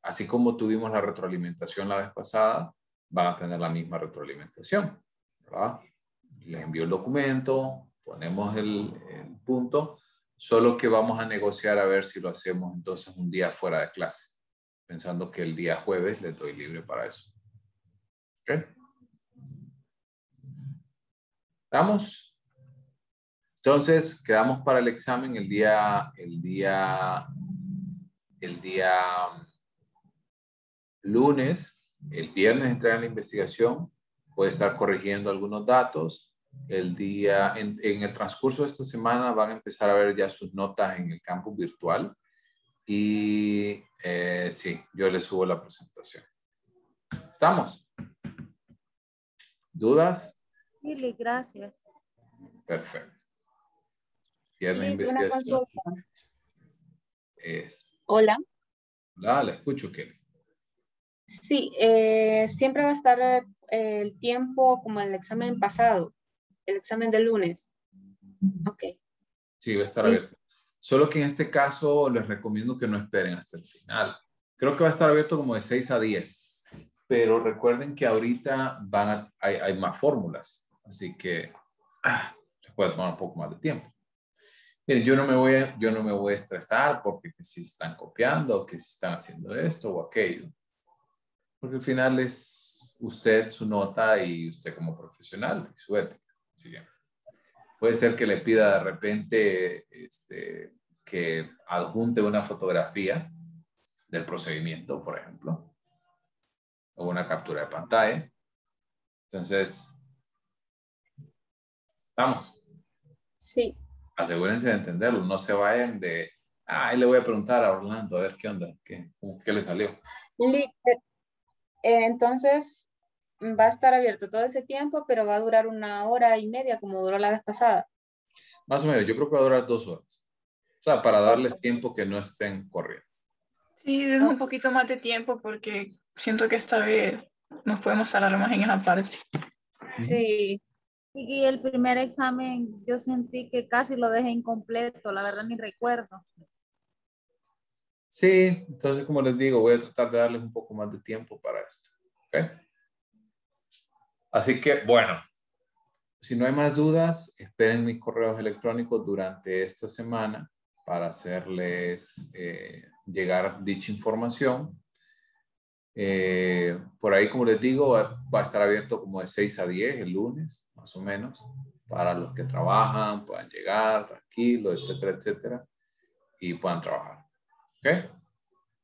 así como tuvimos la retroalimentación la vez pasada, van a tener la misma retroalimentación, ¿verdad? Les envío el documento, ponemos el punto, solo que vamos a negociar a ver si lo hacemos entonces un día fuera de clase, pensando que el día jueves les doy libre para eso. ¿Ok? ¿Estamos? Entonces, quedamos para el examen el día lunes. El viernes entregan la investigación. Puede estar corrigiendo algunos datos. En el transcurso de esta semana van a empezar a ver ya sus notas en el campus virtual. Y sí, yo les subo la presentación. ¿Estamos? ¿Dudas? Dile, gracias. Perfecto. Viernes de Y una investigación. consulta. Es, Hola. la escucho, Kelly. Sí, siempre va a estar el tiempo como el examen pasado, el examen del lunes. Ok, Sí, va a estar listo. abierto. Solo que en este caso les recomiendo que no esperen hasta el final. Creo que va a estar abierto como de 6 a 10. Pero recuerden que ahorita hay más fórmulas. Así que se puede tomar un poco más de tiempo. Miren, yo no me voy a estresar porque que si están copiando, que si están haciendo esto o aquello. Porque al final es usted, su nota y usted como profesional y su ética. Así que puede ser que le pida de repente que adjunte una fotografía del procedimiento, por ejemplo, o una captura de pantalla. Entonces, vamos, Sí. asegúrense de entenderlo, no se vayan de, ahí le voy a preguntar a Orlando a ver qué onda, qué le salió. Entonces, va a estar abierto todo ese tiempo, pero va a durar 1 hora y media como duró la vez pasada. Más o menos, yo creo que va a durar 2 horas. O sea, para Ok. darles tiempo que no estén corriendo. Sí, deja un poquito más de tiempo porque siento que esta vez nos podemos tardar más en esa parte. Sí. Y el primer examen yo sentí que casi lo dejé incompleto, la verdad ni recuerdo. Sí, entonces como les digo, voy a tratar de darles un poco más de tiempo para esto. ¿Ok? Así que, bueno, si no hay más dudas, esperen mis correos electrónicos durante esta semana para hacerles llegar dicha información. Por ahí, como les digo, va a estar abierto como de 6 a 10 el lunes, más o menos, para los que trabajan, puedan llegar tranquilos, etcétera, etcétera, y puedan trabajar. ¿Ok?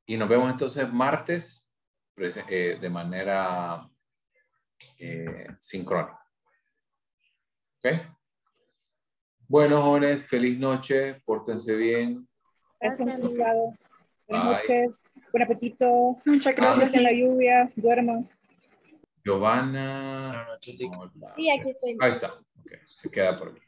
Y nos vemos entonces martes de manera sincrónica. ¿Ok? Bueno, jóvenes, feliz noche, pórtense bien. Gracias, Gracias, licenciado. Buenas Bye. noches. Buen apetito. Muchas Ah, gracias. Disfruten la lluvia. Duerman. Giovanna. Buenas noches, Lick. Hola. Sí, aquí estoy. Ahí está. Ok, se queda por aquí.